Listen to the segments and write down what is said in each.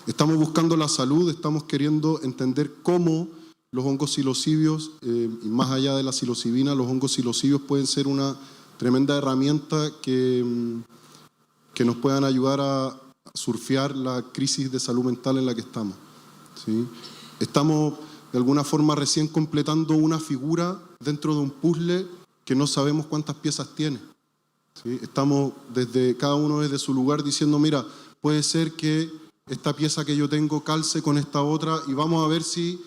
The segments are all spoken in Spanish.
Estamos buscando la salud, estamos queriendo entender cómo los hongos psilocibios, y más allá de la psilocibina, los hongos psilocibios pueden ser una tremenda herramienta que nos puedan ayudar a surfear la crisis de salud mental en la que estamos, ¿sí? Estamos de alguna forma recién completando una figura dentro de un puzzle que no sabemos cuántas piezas tiene, ¿sí? Estamos cada uno desde su lugar diciendo, mira, puede ser que esta pieza que yo tengo calce con esta otra y vamos a ver si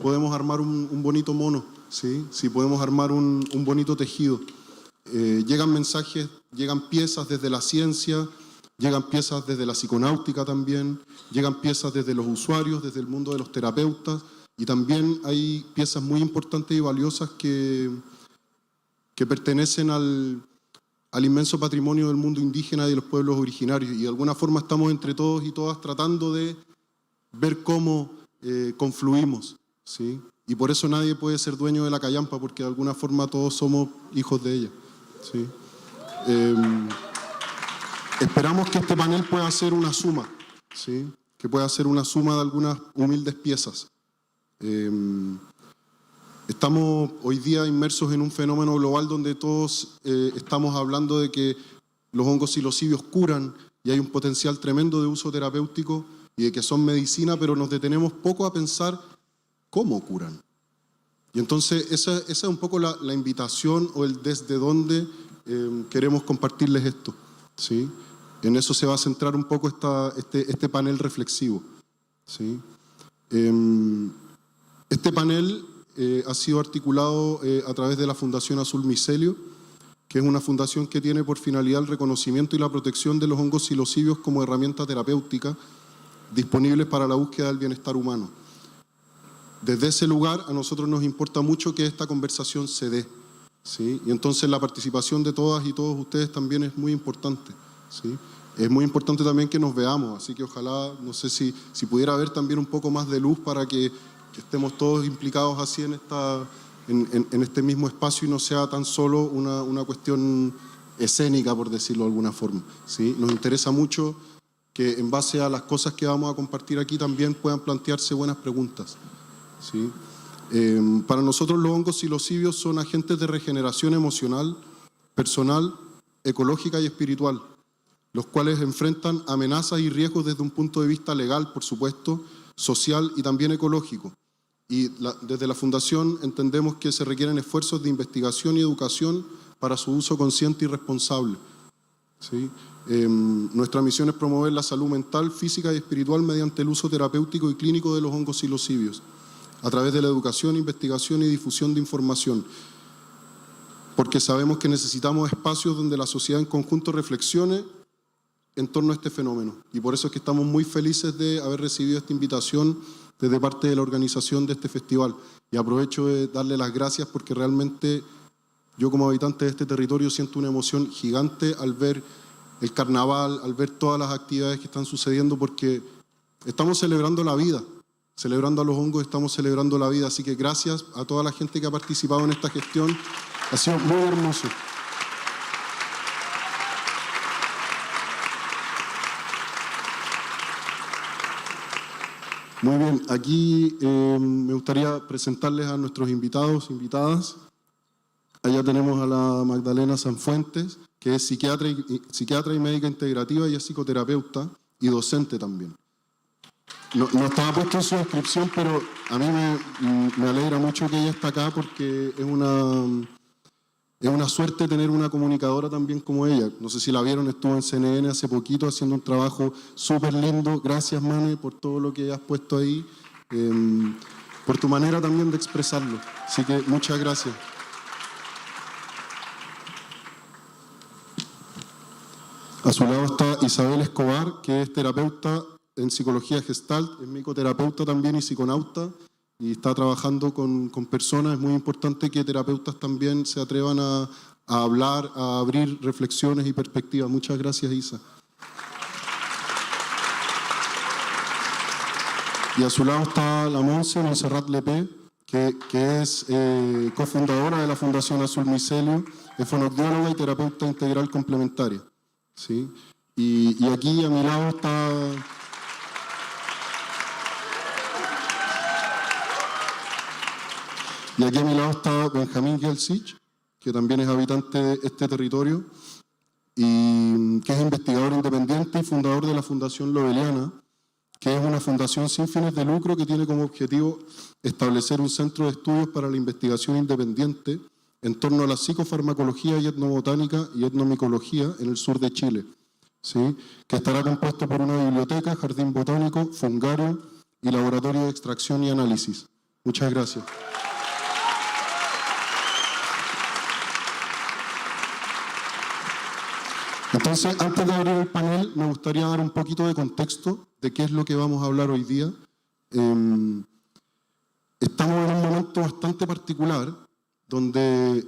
podemos armar un bonito mono, ¿sí? Si podemos armar un bonito tejido. Llegan mensajes, llegan piezas desde la ciencia, llegan piezas desde la psiconáutica también, llegan piezas desde los usuarios, desde el mundo de los terapeutas, y también hay piezas muy importantes y valiosas que pertenecen al inmenso patrimonio del mundo indígena y de los pueblos originarios, y de alguna forma estamos entre todos y todas tratando de ver cómo confluimos, ¿sí? Y por eso nadie puede ser dueño de la callampa, porque de alguna forma todos somos hijos de ella, ¿sí? Esperamos que este panel pueda ser una suma, ¿sí? Que pueda ser una suma de algunas humildes piezas. Estamos hoy día inmersos en un fenómeno global donde todos estamos hablando de que los hongos psilocibios curan y hay un potencial tremendo de uso terapéutico y de que son medicina, pero nos detenemos poco a pensar cómo curan. Y entonces esa es un poco la invitación o el desde dónde queremos compartirles esto, ¿sí? En eso se va a centrar un poco este panel reflexivo, ¿sí? Este panel ha sido articulado a través de la Fundación Azul Micelio, que es una fundación que tiene por finalidad el reconocimiento y la protección de los hongos psilocibios como herramienta terapéutica disponibles para la búsqueda del bienestar humano. Desde ese lugar a nosotros nos importa mucho que esta conversación se dé, ¿sí? Y entonces la participación de todas y todos ustedes también es muy importante, ¿sí? Es muy importante también que nos veamos, así que ojalá, no sé si pudiera haber también un poco más de luz para que estemos todos implicados así en este mismo espacio y no sea tan solo una cuestión escénica, por decirlo de alguna forma, ¿sí? Nos interesa mucho que en base a las cosas que vamos a compartir aquí también puedan plantearse buenas preguntas, ¿sí? Para nosotros los hongos psilocibios son agentes de regeneración emocional, personal, ecológica y espiritual, los cuales enfrentan amenazas y riesgos desde un punto de vista legal, por supuesto, social y también ecológico. Y desde la Fundación entendemos que se requieren esfuerzos de investigación y educación para su uso consciente y responsable, ¿sí? Nuestra misión es promover la salud mental, física y espiritual mediante el uso terapéutico y clínico de los hongos psilocibios, a través de la educación, investigación y difusión de información, porque sabemos que necesitamos espacios donde la sociedad en conjunto reflexione en torno a este fenómeno. Y por eso es que estamos muy felices de haber recibido esta invitación desde parte de la organización de este festival. Y aprovecho de darle las gracias porque realmente yo como habitante de este territorio siento una emoción gigante al ver el carnaval, al ver todas las actividades que están sucediendo, porque estamos celebrando la vida, celebrando a los hongos, estamos celebrando la vida. Así que gracias a toda la gente que ha participado en esta gestión. Ha sido muy hermoso. Muy bien, aquí me gustaría presentarles a nuestros invitados, invitadas. Allá tenemos a la Magdalena Sanfuentes, que es psiquiatra y médica integrativa y es psicoterapeuta y docente también. No estaba puesto en su descripción, pero a mí me alegra mucho que ella está acá porque es una suerte tener una comunicadora también como ella. No sé si la vieron, estuvo en CNN hace poquito haciendo un trabajo súper lindo. Gracias, Mane, por todo lo que has puesto ahí, por tu manera también de expresarlo. Así que muchas gracias. A su lado está Isabel Escobar, que es terapeuta en psicología gestalt, es micoterapeuta también y psiconauta, y está trabajando con personas. Es muy importante que terapeutas también se atrevan a hablar, a abrir reflexiones y perspectivas. Muchas gracias, Isa. Y a su lado está la Montserrat Lepé, que es cofundadora de la Fundación Azul Micelio, es fonoaudióloga y terapeuta integral complementaria, ¿sí? Y aquí a mi lado está Y aquí a mi lado está Benjamín Gelsich, que también es habitante de este territorio y que es investigador independiente y fundador de la Fundación Loeliana, que es una fundación sin fines de lucro que tiene como objetivo establecer un centro de estudios para la investigación independiente en torno a la psicofarmacología y etnobotánica y etnomicología en el sur de Chile, ¿sí? Que estará compuesto por una biblioteca, jardín botánico, fungario y laboratorio de extracción y análisis. Muchas gracias. Entonces, antes de abrir el panel, me gustaría dar un poquito de contexto de qué es lo que vamos a hablar hoy día. Estamos en un momento bastante particular donde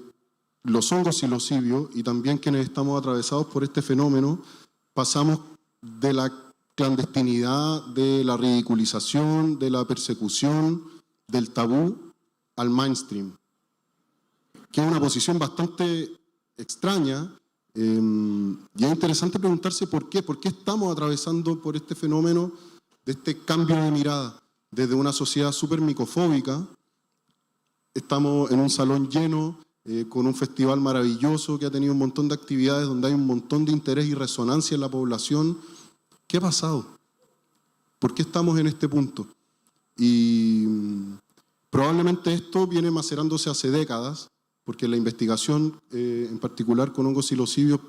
los hongos psilocibios y también quienes estamos atravesados por este fenómeno pasamos de la clandestinidad, de la ridiculización, de la persecución, del tabú al mainstream, que es una posición bastante extraña. Y es interesante preguntarse por qué estamos atravesando por este fenómeno de este cambio de mirada desde una sociedad súper micofóbica. Estamos en un salón lleno, con un festival maravilloso que ha tenido un montón de actividades donde hay un montón de interés y resonancia en la población. ¿Qué ha pasado? ¿Por qué estamos en este punto? Y probablemente esto viene macerándose hace décadas, porque la investigación, en particular con hongos psilocibios,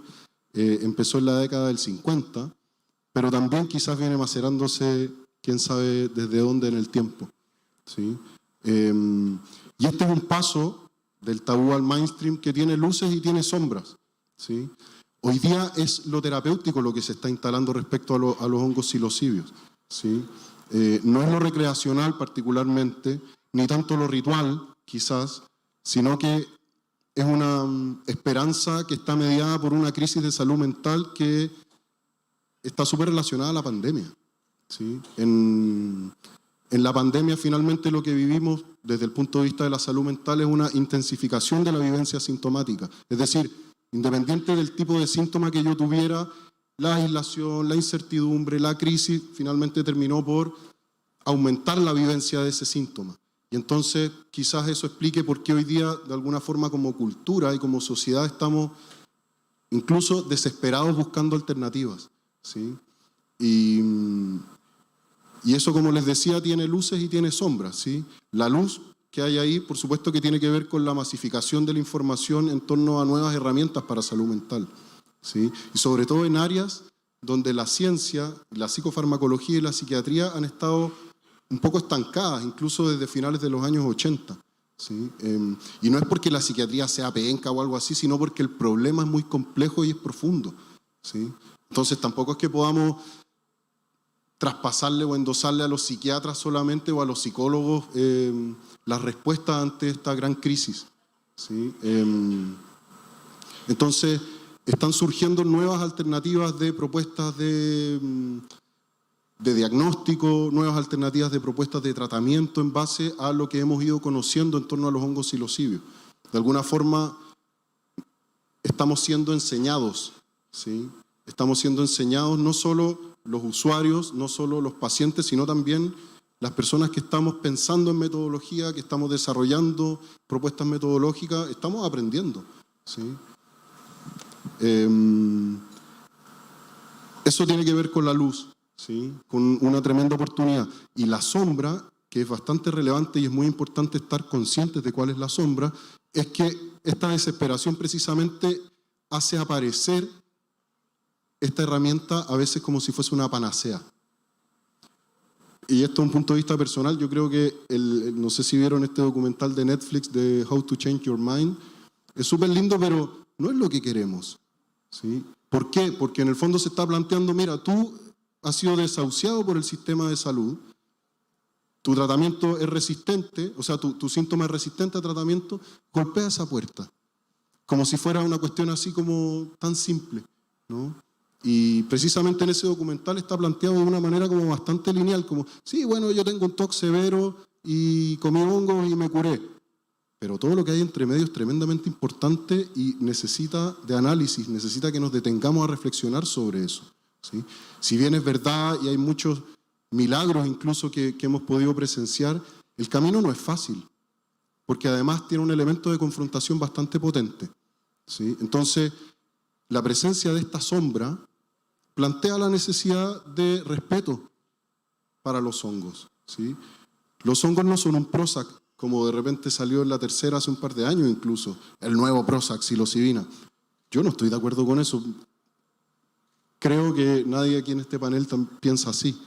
empezó en la década del 50, pero también quizás viene macerándose, quién sabe desde dónde en el tiempo, ¿sí? Y este es un paso del tabú al mainstream que tiene luces y tiene sombras, ¿sí? Hoy día es lo terapéutico lo que se está instalando respecto a los hongos psilocibios, ¿sí? No es lo recreacional particularmente, ni tanto lo ritual, quizás, sino que es una esperanza que está mediada por una crisis de salud mental que está súper relacionada a la pandemia, ¿sí? En la pandemia finalmente lo que vivimos desde el punto de vista de la salud mental es una intensificación de la vivencia sintomática. Es decir, independiente del tipo de síntoma que yo tuviera, la aislación, la incertidumbre, la crisis, finalmente terminó por aumentar la vivencia de ese síntoma. Y entonces quizás eso explique por qué hoy día, de alguna forma, como cultura y como sociedad, estamos incluso desesperados buscando alternativas, ¿sí? Y eso, como les decía, tiene luces y tiene sombras, ¿sí? La luz que hay ahí, por supuesto que tiene que ver con la masificación de la información en torno a nuevas herramientas para salud mental, ¿sí? Y sobre todo en áreas donde la ciencia, la psicofarmacología y la psiquiatría han estado un poco estancadas, incluso desde finales de los años 80. ¿Sí? Y no es porque la psiquiatría sea penca o algo así, sino porque el problema es muy complejo y es profundo, ¿sí? Entonces tampoco es que podamos traspasarle o endosarle a los psiquiatras solamente o a los psicólogos las respuestas ante esta gran crisis, ¿sí? Entonces están surgiendo nuevas alternativas de propuestas de diagnóstico, nuevas alternativas de propuestas de tratamiento en base a lo que hemos ido conociendo en torno a los hongos psilocibios. De alguna forma estamos siendo enseñados, ¿sí? Estamos siendo enseñados no solo los usuarios, no solo los pacientes, sino también las personas que estamos pensando en metodología, que estamos desarrollando propuestas metodológicas, estamos aprendiendo, ¿sí? Eso tiene que ver con la luz, ¿sí? Con una tremenda oportunidad. Y la sombra, que es bastante relevante y es muy importante estar conscientes de cuál es la sombra, es que esta desesperación precisamente hace aparecer esta herramienta a veces como si fuese una panacea. Y esto es un punto de vista personal. Yo creo que, no sé si vieron este documental de Netflix de How to Change Your Mind, es súper lindo, pero no es lo que queremos, ¿sí? ¿Por qué? Porque en el fondo se está planteando, mira, tú has sido desahuciado por el sistema de salud, tu tratamiento es resistente, o sea, tu síntoma es resistente a tratamiento, golpea esa puerta, como si fuera una cuestión así como tan simple, ¿no? Y precisamente en ese documental está planteado de una manera como bastante lineal, como, sí, bueno, yo tengo un TOC severo y comí hongos y me curé. Pero todo lo que hay entre medio es tremendamente importante y necesita de análisis, necesita que nos detengamos a reflexionar sobre eso, ¿sí? Si bien es verdad y hay muchos milagros incluso que hemos podido presenciar, el camino no es fácil. porque además tiene un elemento de confrontación bastante potente, ¿sí? Entonces, la presencia de esta sombra plantea la necesidad de respeto para los hongos, ¿sí? Los hongos no son un Prozac, como de repente salió en la tercera hace un par de años incluso, el nuevo Prozac, psilocibina. Yo no estoy de acuerdo con eso. Creo que nadie aquí en este panel piensa así,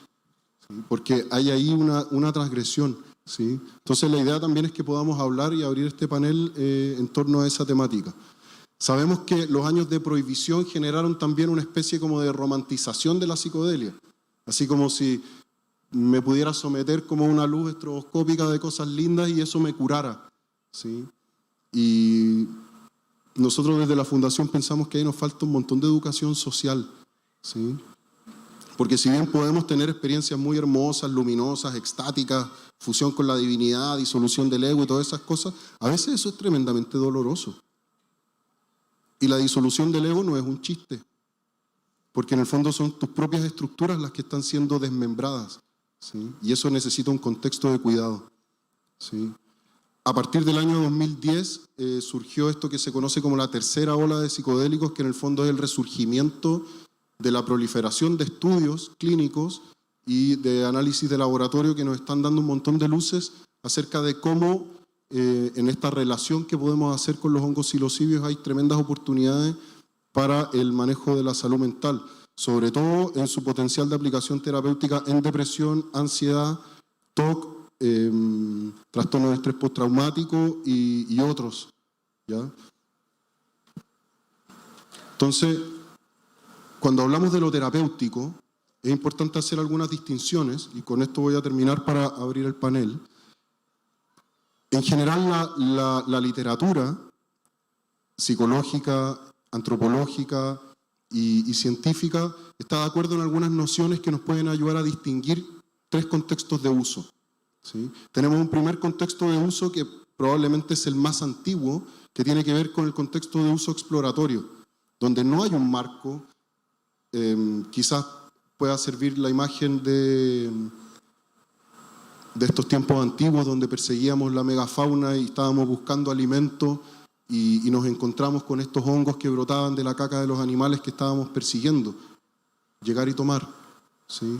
¿sí? Porque hay ahí una transgresión, ¿sí? Entonces la idea también es que podamos hablar y abrir este panel en torno a esa temática. Sabemos que los años de prohibición generaron también una especie como de romantización de la psicodelia, así como si me pudiera someter como a una luz estroboscópica de cosas lindas y eso me curara, ¿sí? Y nosotros desde la Fundación pensamos que ahí nos falta un montón de educación social, ¿sí? Porque si bien podemos tener experiencias muy hermosas, luminosas, extáticas, fusión con la divinidad, disolución del ego y todas esas cosas, a veces eso es tremendamente doloroso. Y la disolución del ego no es un chiste, porque en el fondo son tus propias estructuras las que están siendo desmembradas, ¿sí? Y eso necesita un contexto de cuidado, ¿sí? A partir del año 2010 surgió esto que se conoce como la tercera ola de psicodélicos, que en el fondo es el resurgimiento de la proliferación de estudios clínicos y de análisis de laboratorio que nos están dando un montón de luces acerca de cómo en esta relación que podemos hacer con los hongos psilocibios hay tremendas oportunidades para el manejo de la salud mental, sobre todo en su potencial de aplicación terapéutica en depresión, ansiedad, TOC, trastorno de estrés postraumático y otros, ¿ya? Entonces, cuando hablamos de lo terapéutico, es importante hacer algunas distinciones, y con esto voy a terminar para abrir el panel. En general, la literatura psicológica, antropológica y científica está de acuerdo en algunas nociones que nos pueden ayudar a distinguir tres contextos de uso, ¿sí? Tenemos un primer contexto de uso que probablemente es el más antiguo, que tiene que ver con el contexto de uso exploratorio, donde no hay un marco. Quizás pueda servir la imagen de estos tiempos antiguos donde perseguíamos la megafauna y estábamos buscando alimento y nos encontramos con estos hongos que brotaban de la caca de los animales que estábamos persiguiendo. Llegar y tomar, ¿sí?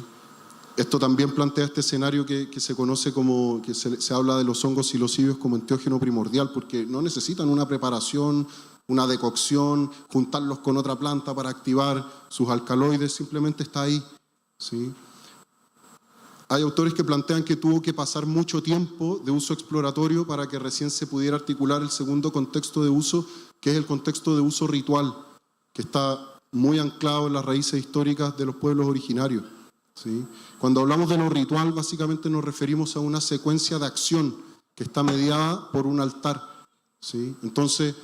Esto también plantea este escenario que se conoce como, que se habla de los hongos psilocibios como enteógeno primordial, porque no necesitan una preparación, una decocción, juntarlos con otra planta para activar sus alcaloides, simplemente está ahí, ¿sí? Hay autores que plantean que tuvo que pasar mucho tiempo de uso exploratorio para que recién se pudiera articular el segundo contexto de uso, que es el contexto de uso ritual, que está muy anclado en las raíces históricas de los pueblos originarios, ¿sí? Cuando hablamos de lo ritual, básicamente nos referimos a una secuencia de acción que está mediada por un altar, ¿sí? Entonces,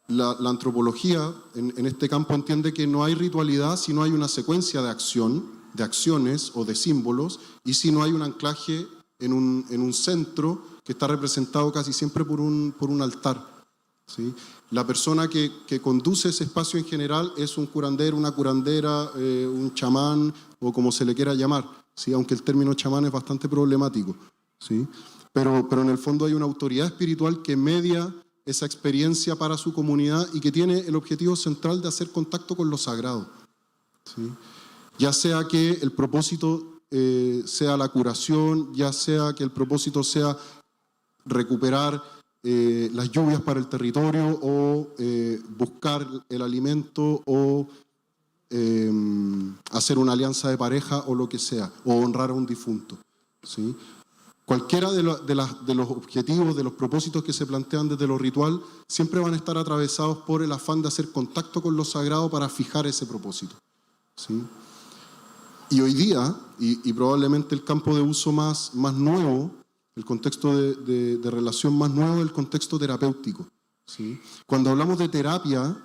la antropología en este campo entiende que no hay ritualidad si no hay una secuencia de acciones o de símbolos, y si no hay un anclaje en un centro que está representado casi siempre por un altar, ¿sí? La persona que conduce ese espacio en general es un curandero, una curandera, un chamán o como se le quiera llamar, ¿sí? Aunque el término chamán es bastante problemático, ¿sí? Pero en el fondo hay una autoridad espiritual que media esa experiencia para su comunidad y que tiene el objetivo central de hacer contacto con lo sagrado, ¿sí? Ya sea que el propósito sea la curación, ya sea que el propósito sea recuperar las lluvias para el territorio o buscar el alimento o hacer una alianza de pareja o lo que sea, o honrar a un difunto, ¿sí? Cualquiera de los objetivos, de los propósitos que se plantean desde lo ritual, siempre van a estar atravesados por el afán de hacer contacto con lo sagrado para fijar ese propósito, ¿sí? Y hoy día, y probablemente el campo de uso más nuevo, el contexto de relación más nuevo es el contexto terapéutico, ¿sí? Cuando hablamos de terapia,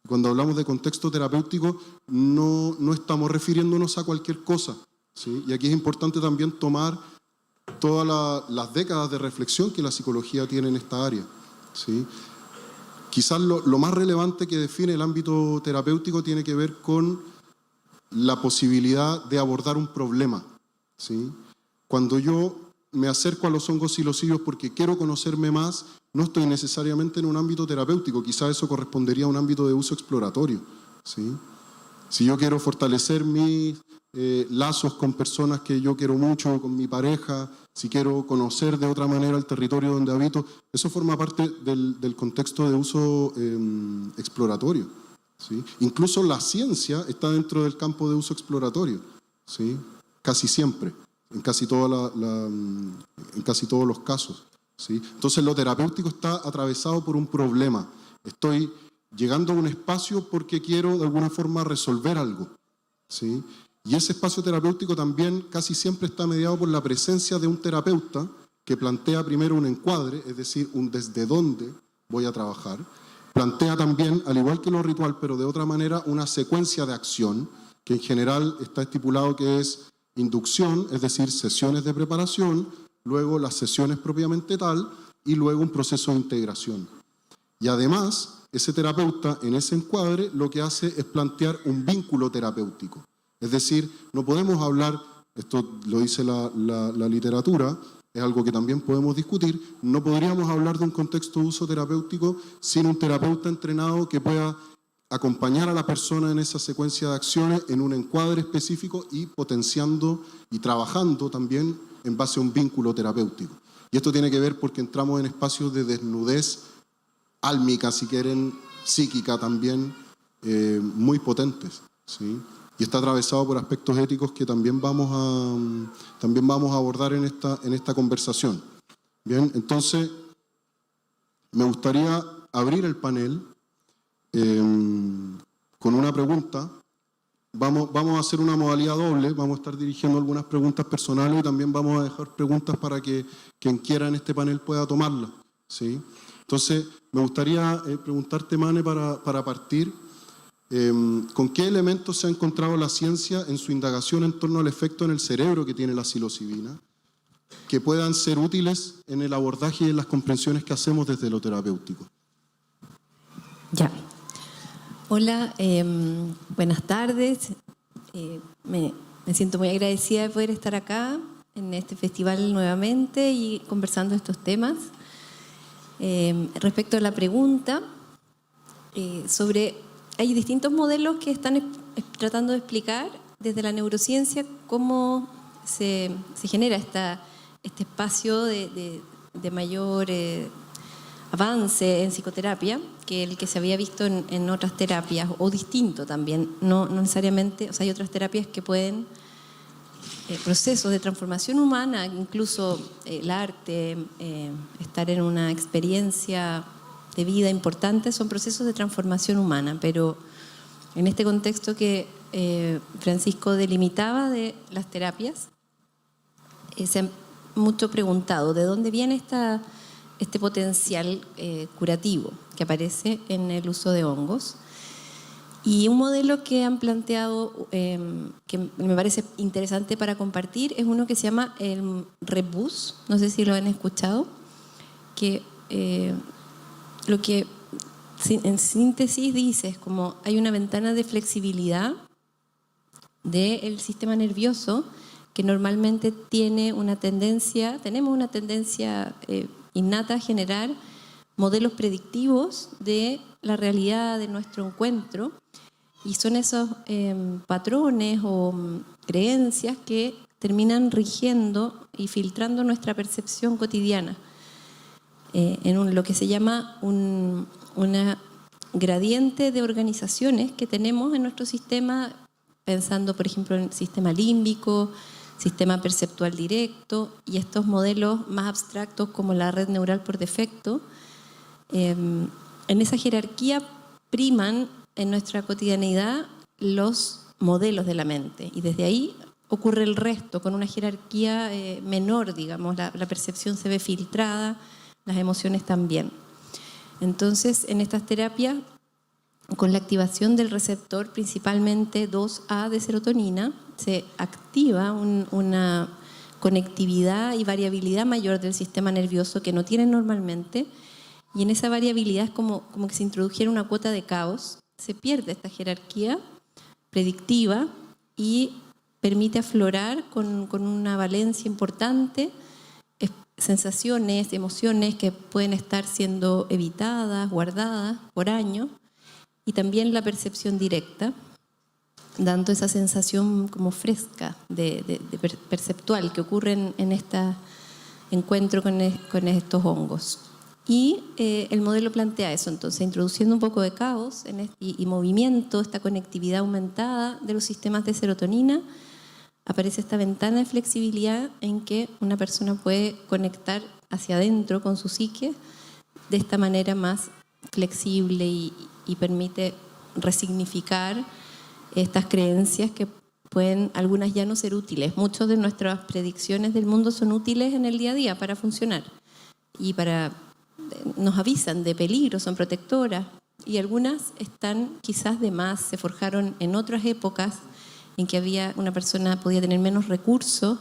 cuando hablamos de contexto terapéutico, no estamos refiriéndonos a cualquier cosa, ¿sí? Y aquí es importante también tomar todas las décadas de reflexión que la psicología tiene en esta área, ¿sí? Quizás lo más relevante que define el ámbito terapéutico tiene que ver con la posibilidad de abordar un problema, ¿sí? Cuando yo me acerco a los hongos psilocibios porque quiero conocerme más, no estoy necesariamente en un ámbito terapéutico, quizás eso correspondería a un ámbito de uso exploratorio, ¿sí? Si yo quiero fortalecer mis lazos con personas que yo quiero mucho, con mi pareja, si quiero conocer de otra manera el territorio donde habito, eso forma parte del contexto de uso exploratorio, ¿sí? Incluso la ciencia está dentro del campo de uso exploratorio, ¿sí? Casi siempre, en casi todos los casos, ¿sí? Entonces lo terapéutico está atravesado por un problema. Estoy llegando a un espacio porque quiero de alguna forma resolver algo, ¿sí? Y ese espacio terapéutico también casi siempre está mediado por la presencia de un terapeuta que plantea primero un encuadre, es decir, un desde dónde voy a trabajar. Plantea también, al igual que lo ritual, pero de otra manera, una secuencia de acción, que en general está estipulado que es inducción, es decir, sesiones de preparación, luego las sesiones propiamente tal, y luego un proceso de integración. Y además, ese terapeuta en ese encuadre lo que hace es plantear un vínculo terapéutico. Es decir, no podemos hablar, esto lo dice la literatura, es algo que también podemos discutir, no podríamos hablar de un contexto de uso terapéutico sin un terapeuta entrenado que pueda acompañar a la persona en esa secuencia de acciones en un encuadre específico y potenciando y trabajando también en base a un vínculo terapéutico. Y esto tiene que ver porque entramos en espacios de desnudez álmica, si quieren, psíquica también, muy potentes, ¿sí? Y está atravesado por aspectos éticos que también vamos a abordar en esta conversación. Bien, entonces me gustaría abrir el panel con una pregunta. Vamos a hacer una modalidad doble, vamos a estar dirigiendo algunas preguntas personales y también vamos a dejar preguntas para que quien quiera en este panel pueda tomarlas, ¿sí? Entonces, me gustaría preguntarte, Mane, para partir, ¿con qué elementos se ha encontrado la ciencia en su indagación en torno al efecto en el cerebro que tiene la psilocibina, que puedan ser útiles en el abordaje y en las comprensiones que hacemos desde lo terapéutico? Ya. Hola, buenas tardes. Me siento muy agradecida de poder estar acá en este festival nuevamente y conversando estos temas. Respecto a la pregunta hay distintos modelos que están tratando de explicar desde la neurociencia cómo se genera este espacio de mayor avance en psicoterapia que el que se había visto en otras terapias, o distinto también, no necesariamente, o sea, hay otras terapias que pueden, procesos de transformación humana, incluso el arte, estar en una experiencia de vida importante, son procesos de transformación humana, pero en este contexto que Francisco delimitaba de las terapias, se han mucho preguntado de dónde viene este potencial curativo que aparece en el uso de hongos. Y un modelo que han planteado, que me parece interesante para compartir, es uno que se llama el Rebus, no sé si lo han escuchado, que lo que en síntesis dice es como hay una ventana de flexibilidad del sistema nervioso que normalmente tenemos una tendencia innata a generar modelos predictivos de la realidad de nuestro encuentro, y son esos patrones o creencias que terminan rigiendo y filtrando nuestra percepción cotidiana en lo que se llama una gradiente de organizaciones que tenemos en nuestro sistema, pensando por ejemplo en el sistema límbico, sistema perceptual directo y estos modelos más abstractos como la red neural por defecto. En esa jerarquía priman en nuestra cotidianidad los modelos de la mente y desde ahí ocurre el resto con una jerarquía menor, digamos, la percepción se ve filtrada, las emociones también. Entonces, en estas terapias, con la activación del receptor, principalmente 2A de serotonina, se activa una conectividad y variabilidad mayor del sistema nervioso que no tienen normalmente, y en esa variabilidad es como que se introdujera una cuota de caos, se pierde esta jerarquía predictiva y permite aflorar con una valencia importante sensaciones, emociones que pueden estar siendo evitadas, guardadas por años, y también la percepción directa, dando esa sensación como fresca, perceptual que ocurre en este encuentro con estos hongos. Y el modelo plantea eso, entonces, introduciendo un poco de caos y movimiento, esta conectividad aumentada de los sistemas de serotonina, aparece esta ventana de flexibilidad en que una persona puede conectar hacia adentro con su psique de esta manera más flexible y permite resignificar estas creencias que pueden algunas ya no ser útiles. Muchas de nuestras predicciones del mundo son útiles en el día a día para funcionar y nos avisan de peligro, son protectoras, y algunas están quizás de más, se forjaron en otras épocas en que una persona podía tener menos recursos,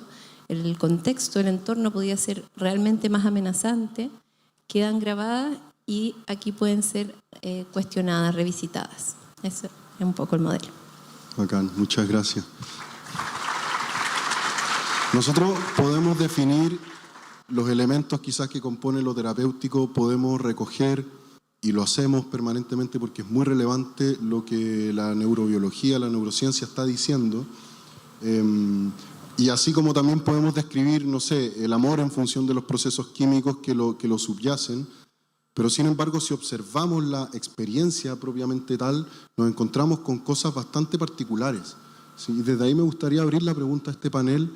el contexto, el entorno podía ser realmente más amenazante, quedan grabadas y aquí pueden ser cuestionadas, revisitadas. Eso es un poco el modelo. Bacán, muchas gracias. Nosotros podemos definir los elementos quizás que componen lo terapéutico, podemos recoger, y lo hacemos permanentemente porque es muy relevante lo que la neurobiología, la neurociencia está diciendo. Y así como también podemos describir, no sé, el amor en función de los procesos químicos que lo subyacen, pero sin embargo, si observamos la experiencia propiamente tal, nos encontramos con cosas bastante particulares. ¿Sí? Y desde ahí me gustaría abrir la pregunta a este panel.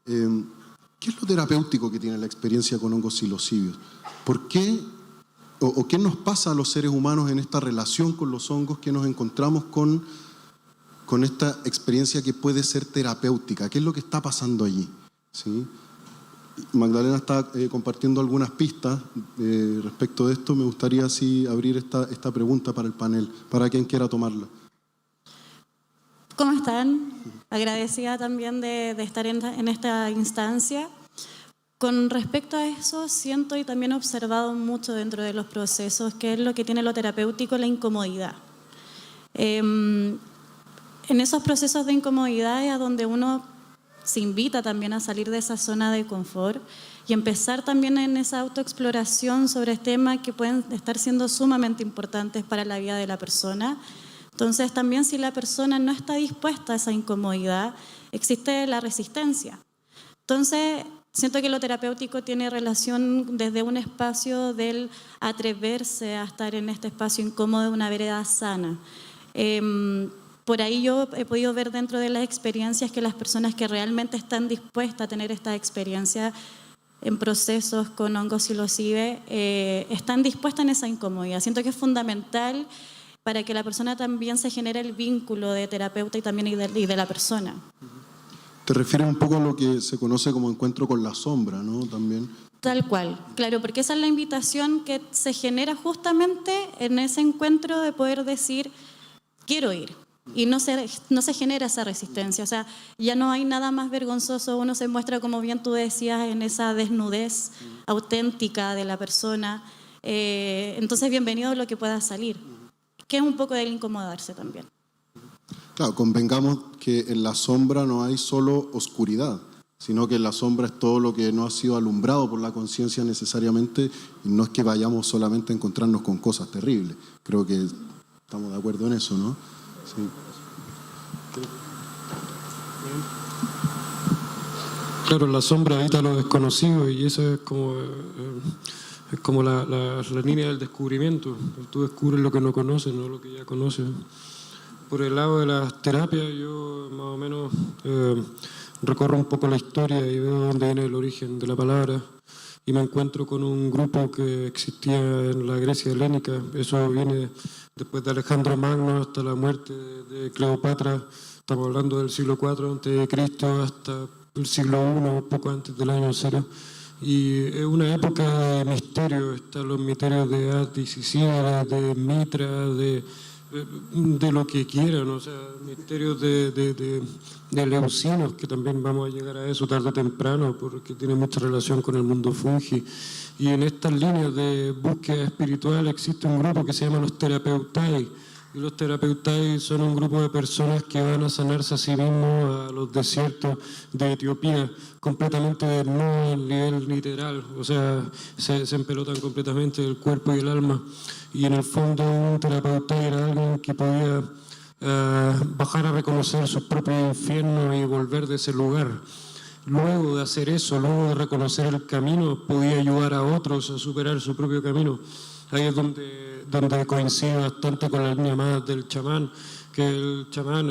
¿Qué es lo terapéutico que tiene la experiencia con hongos psilocibios? ¿Por qué o qué nos pasa a los seres humanos en esta relación con los hongos que nos encontramos con esta experiencia que puede ser terapéutica? ¿Qué es lo que está pasando allí? ¿Sí? Magdalena está compartiendo algunas pistas respecto de esto. Me gustaría así abrir esta pregunta para el panel, para quien quiera tomarla. ¿Cómo están? Agradecida también de estar en esta instancia. Con respecto a eso, siento y también he observado mucho dentro de los procesos que es lo que tiene lo terapéutico, la incomodidad. En esos procesos de incomodidad es a donde uno se invita también a salir de esa zona de confort y empezar también en esa autoexploración sobre temas que pueden estar siendo sumamente importantes para la vida de la persona. Entonces, también si la persona no está dispuesta a esa incomodidad, existe la resistencia. Entonces, siento que lo terapéutico tiene relación desde un espacio del atreverse a estar en este espacio incómodo de una vereda sana. Por ahí yo he podido ver dentro de las experiencias que las personas que realmente están dispuestas a tener esta experiencia en procesos con hongos psilocibe están dispuestas en esa incomodidad. Siento que es fundamental para que la persona también se genere el vínculo de terapeuta y también y de la persona. Te refieres un poco a lo que se conoce como encuentro con la sombra, ¿no? También. Tal cual, claro, porque esa es la invitación que se genera justamente en ese encuentro de poder decir, quiero ir. Y no se genera esa resistencia, o sea, ya no hay nada más vergonzoso, uno se muestra, como bien tú decías, en esa desnudez auténtica de la persona, entonces bienvenido a lo que pueda salir, que es un poco del incomodarse también. Claro, convengamos que en la sombra no hay solo oscuridad, sino que en la sombra es todo lo que no ha sido alumbrado por la conciencia necesariamente, y no es que vayamos solamente a encontrarnos con cosas terribles. Creo que estamos de acuerdo en eso, ¿no? Sí. Claro, la sombra habita lo desconocido y esa es como la línea del descubrimiento. Tú descubres lo que no conoces, no lo que ya conoces. Por el lado de las terapias, yo más o menos recorro un poco la historia y veo dónde viene el origen de la palabra. Y me encuentro con un grupo que existía en la Grecia helénica. Eso viene después de Alejandro Magno hasta la muerte de Cleopatra. Estamos hablando del siglo IV a.C. hasta el siglo I, poco antes del año 0. Y es una época de misterio. Están los misterios de Atis y Ciera, de Mitra, de lo que quieran, o sea, misterios de leucinos, que también vamos a llegar a eso tarde o temprano, porque tiene mucha relación con el mundo fungi. Y en estas líneas de búsqueda espiritual existe un grupo que se llama los terapeutai, Y los terapeutas son un grupo de personas que van a sanarse a sí mismos a los desiertos de Etiopía, completamente desnudos a nivel literal, o sea, se empelotan completamente el cuerpo y el alma. Y en el fondo un terapeuta era alguien que podía bajar a reconocer sus propios infiernos y volver de ese lugar. Luego de hacer eso, luego de reconocer el camino, podía ayudar a otros a superar su propio camino. Ahí es donde coincide bastante con la línea más del chamán, que el chamán,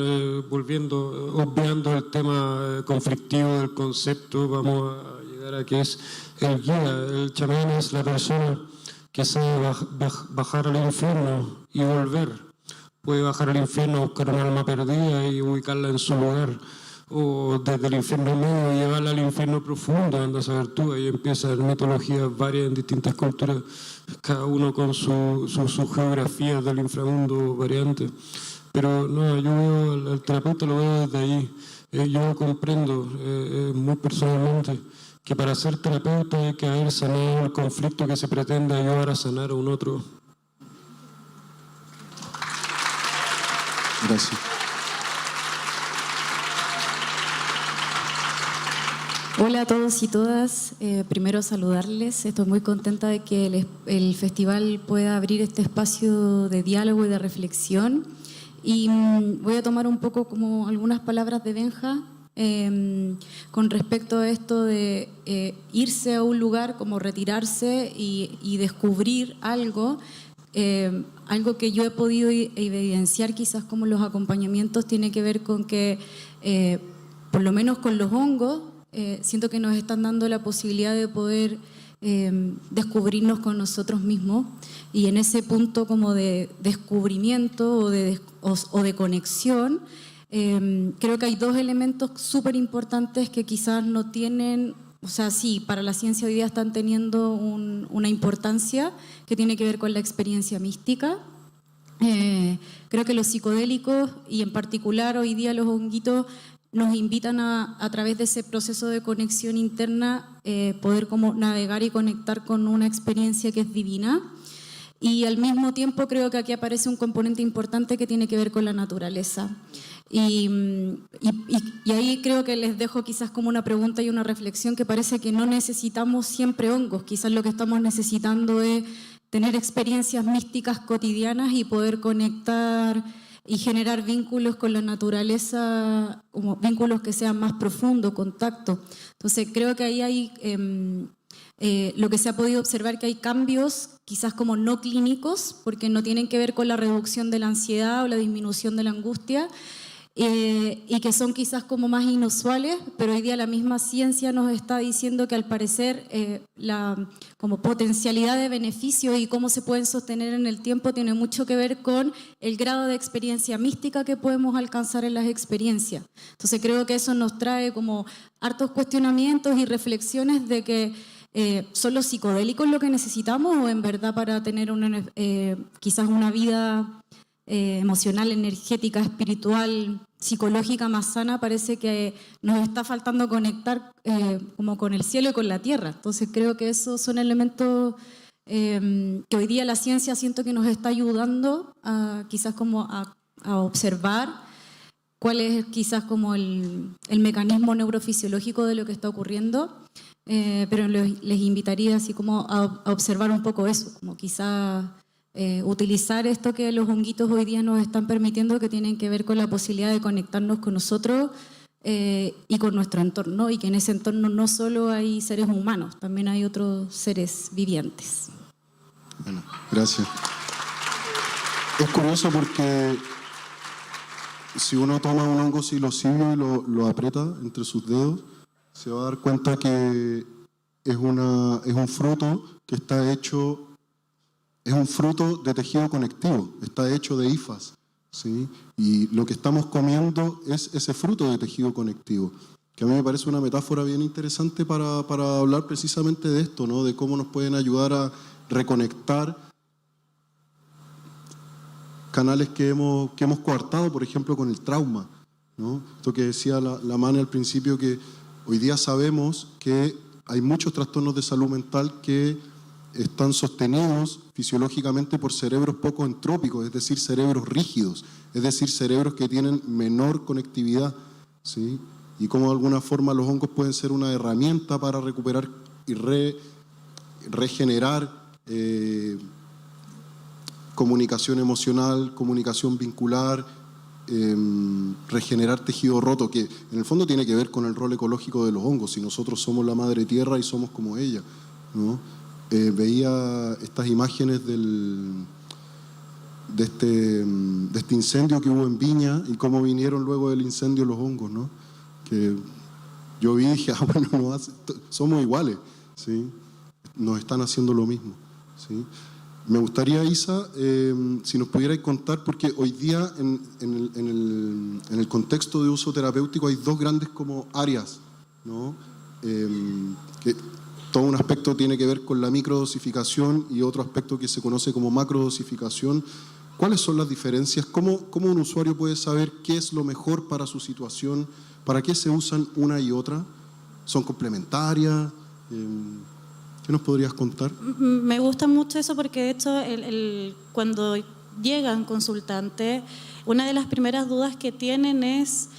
obviando el tema conflictivo del concepto, vamos a llegar a que es el guía. El chamán es la persona que sabe bajar al infierno y volver. Puede bajar al infierno, buscar un alma perdida y ubicarla en su lugar. O desde el infierno medio llevarla al infierno profundo, anda a saber tú. Ahí empiezan mitologías varias en distintas culturas, cada uno con su geografía del inframundo variante. Pero no, yo veo al terapeuta, lo veo desde ahí. Yo comprendo muy personalmente que para ser terapeuta hay que haber sanado el conflicto que se pretende ayudar a sanar a un otro. Gracias. Hola a todos y todas. Primero saludarles. Estoy muy contenta de que el festival pueda abrir este espacio de diálogo y de reflexión. Y voy a tomar un poco como algunas palabras de Benja con respecto a esto de irse a un lugar, como retirarse y descubrir algo. Algo que yo he podido evidenciar quizás como los acompañamientos tiene que ver con que, por lo menos con los hongos, siento que nos están dando la posibilidad de poder descubrirnos con nosotros mismos, y en ese punto como de descubrimiento o de conexión, creo que hay dos elementos súper importantes que quizás no tienen, o sea, sí, para la ciencia hoy día están teniendo una importancia que tiene que ver con la experiencia mística. Creo que los psicodélicos, y en particular hoy día los honguitos, nos invitan a través de ese proceso de conexión interna, poder como navegar y conectar con una experiencia que es divina. Y al mismo tiempo creo que aquí aparece un componente importante que tiene que ver con la naturaleza. Y ahí creo que les dejo quizás como una pregunta y una reflexión, que parece que no necesitamos siempre hongos, quizás lo que estamos necesitando es tener experiencias místicas cotidianas y poder conectar y generar vínculos con la naturaleza, como vínculos que sean más profundos, contacto. Entonces creo que ahí hay lo que se ha podido observar, que hay cambios quizás como no clínicos, porque no tienen que ver con la reducción de la ansiedad o la disminución de la angustia, y que son quizás como más inusuales, pero hoy día la misma ciencia nos está diciendo que al parecer la como potencialidad de beneficio y cómo se pueden sostener en el tiempo tiene mucho que ver con el grado de experiencia mística que podemos alcanzar en las experiencias. Entonces creo que eso nos trae como hartos cuestionamientos y reflexiones de que ¿son los psicodélicos lo que necesitamos, o en verdad para tener quizás una vida emocional, energética, espiritual, psicológica más sana, parece que nos está faltando conectar como con el cielo y con la tierra? Entonces creo que esos son elementos que hoy día la ciencia siento que nos está ayudando quizás como a observar cuál es quizás como el mecanismo neurofisiológico de lo que está ocurriendo, pero les invitaría así como a observar un poco eso, como quizás utilizar esto que los honguitos hoy día nos están permitiendo, que tienen que ver con la posibilidad de conectarnos con nosotros y con nuestro entorno, y que en ese entorno no solo hay seres humanos, también hay otros seres vivientes. Bueno, gracias. Es curioso porque si uno toma un hongo psilocibe y lo aprieta entre sus dedos, se va a dar cuenta que es un fruto que está hecho... Es un fruto de tejido conectivo, está hecho de hifas, ¿sí? Y lo que estamos comiendo es ese fruto de tejido conectivo, que a mí me parece una metáfora bien interesante para hablar precisamente de esto, ¿no? De cómo nos pueden ayudar a reconectar canales que hemos coartado, por ejemplo, con el trauma, ¿no? Esto que decía la Mane al principio, que hoy día sabemos que hay muchos trastornos de salud mental que están sostenidos fisiológicamente por cerebros poco entrópicos, es decir, cerebros rígidos, es decir, cerebros que tienen menor conectividad, ¿sí? Y cómo de alguna forma los hongos pueden ser una herramienta para recuperar y regenerar comunicación emocional, comunicación vincular, regenerar tejido roto, que en el fondo tiene que ver con el rol ecológico de los hongos. Si nosotros somos la madre tierra y somos como ella, ¿no? Veía estas imágenes de este incendio que hubo en Viña y cómo vinieron luego del incendio los hongos, ¿no? Que yo vi y dije, bueno, somos iguales, ¿sí? Nos están haciendo lo mismo, ¿sí? Me gustaría, Isa, si nos pudierais contar, porque hoy día en el contexto de uso terapéutico hay dos grandes como áreas, ¿no? Que todo un aspecto tiene que ver con la microdosificación y otro aspecto que se conoce como macrodosificación. ¿Cuáles son las diferencias? ¿Cómo un usuario puede saber qué es lo mejor para su situación? ¿Para qué se usan una y otra? ¿Son complementarias? ¿Qué nos podrías contar? Me gusta mucho eso porque de hecho cuando llegan consultantes, una de las primeras dudas que tienen es,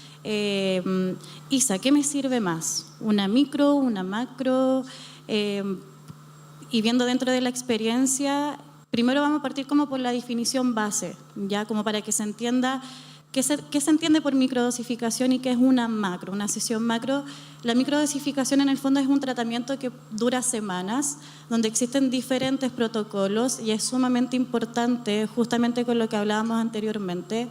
Isa, ¿qué me sirve más? ¿Una micro, una macro? Y viendo dentro de la experiencia, primero vamos a partir como por la definición base, ya como para que se entienda qué se entiende por microdosificación y qué es una macro, una sesión macro. La microdosificación en el fondo es un tratamiento que dura semanas, donde existen diferentes protocolos y es sumamente importante, justamente con lo que hablábamos anteriormente,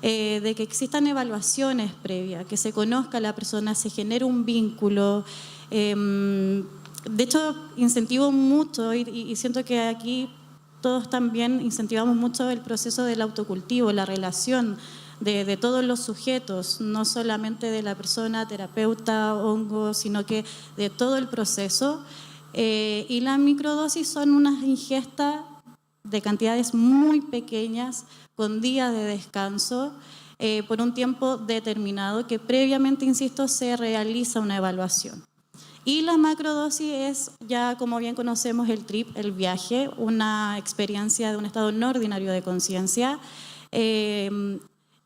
de que existan evaluaciones previas, que se conozca a la persona, se genere un vínculo. De hecho, incentivo mucho y siento que aquí todos también incentivamos mucho el proceso del autocultivo, la relación de todos los sujetos, no solamente de la persona, terapeuta, hongo, sino que de todo el proceso. Y las microdosis son unas ingestas de cantidades muy pequeñas, con días de descanso, por un tiempo determinado, que previamente, insisto, se realiza una evaluación. Y la macrodosis es, ya como bien conocemos, el trip, el viaje, una experiencia de un estado no ordinario de conciencia,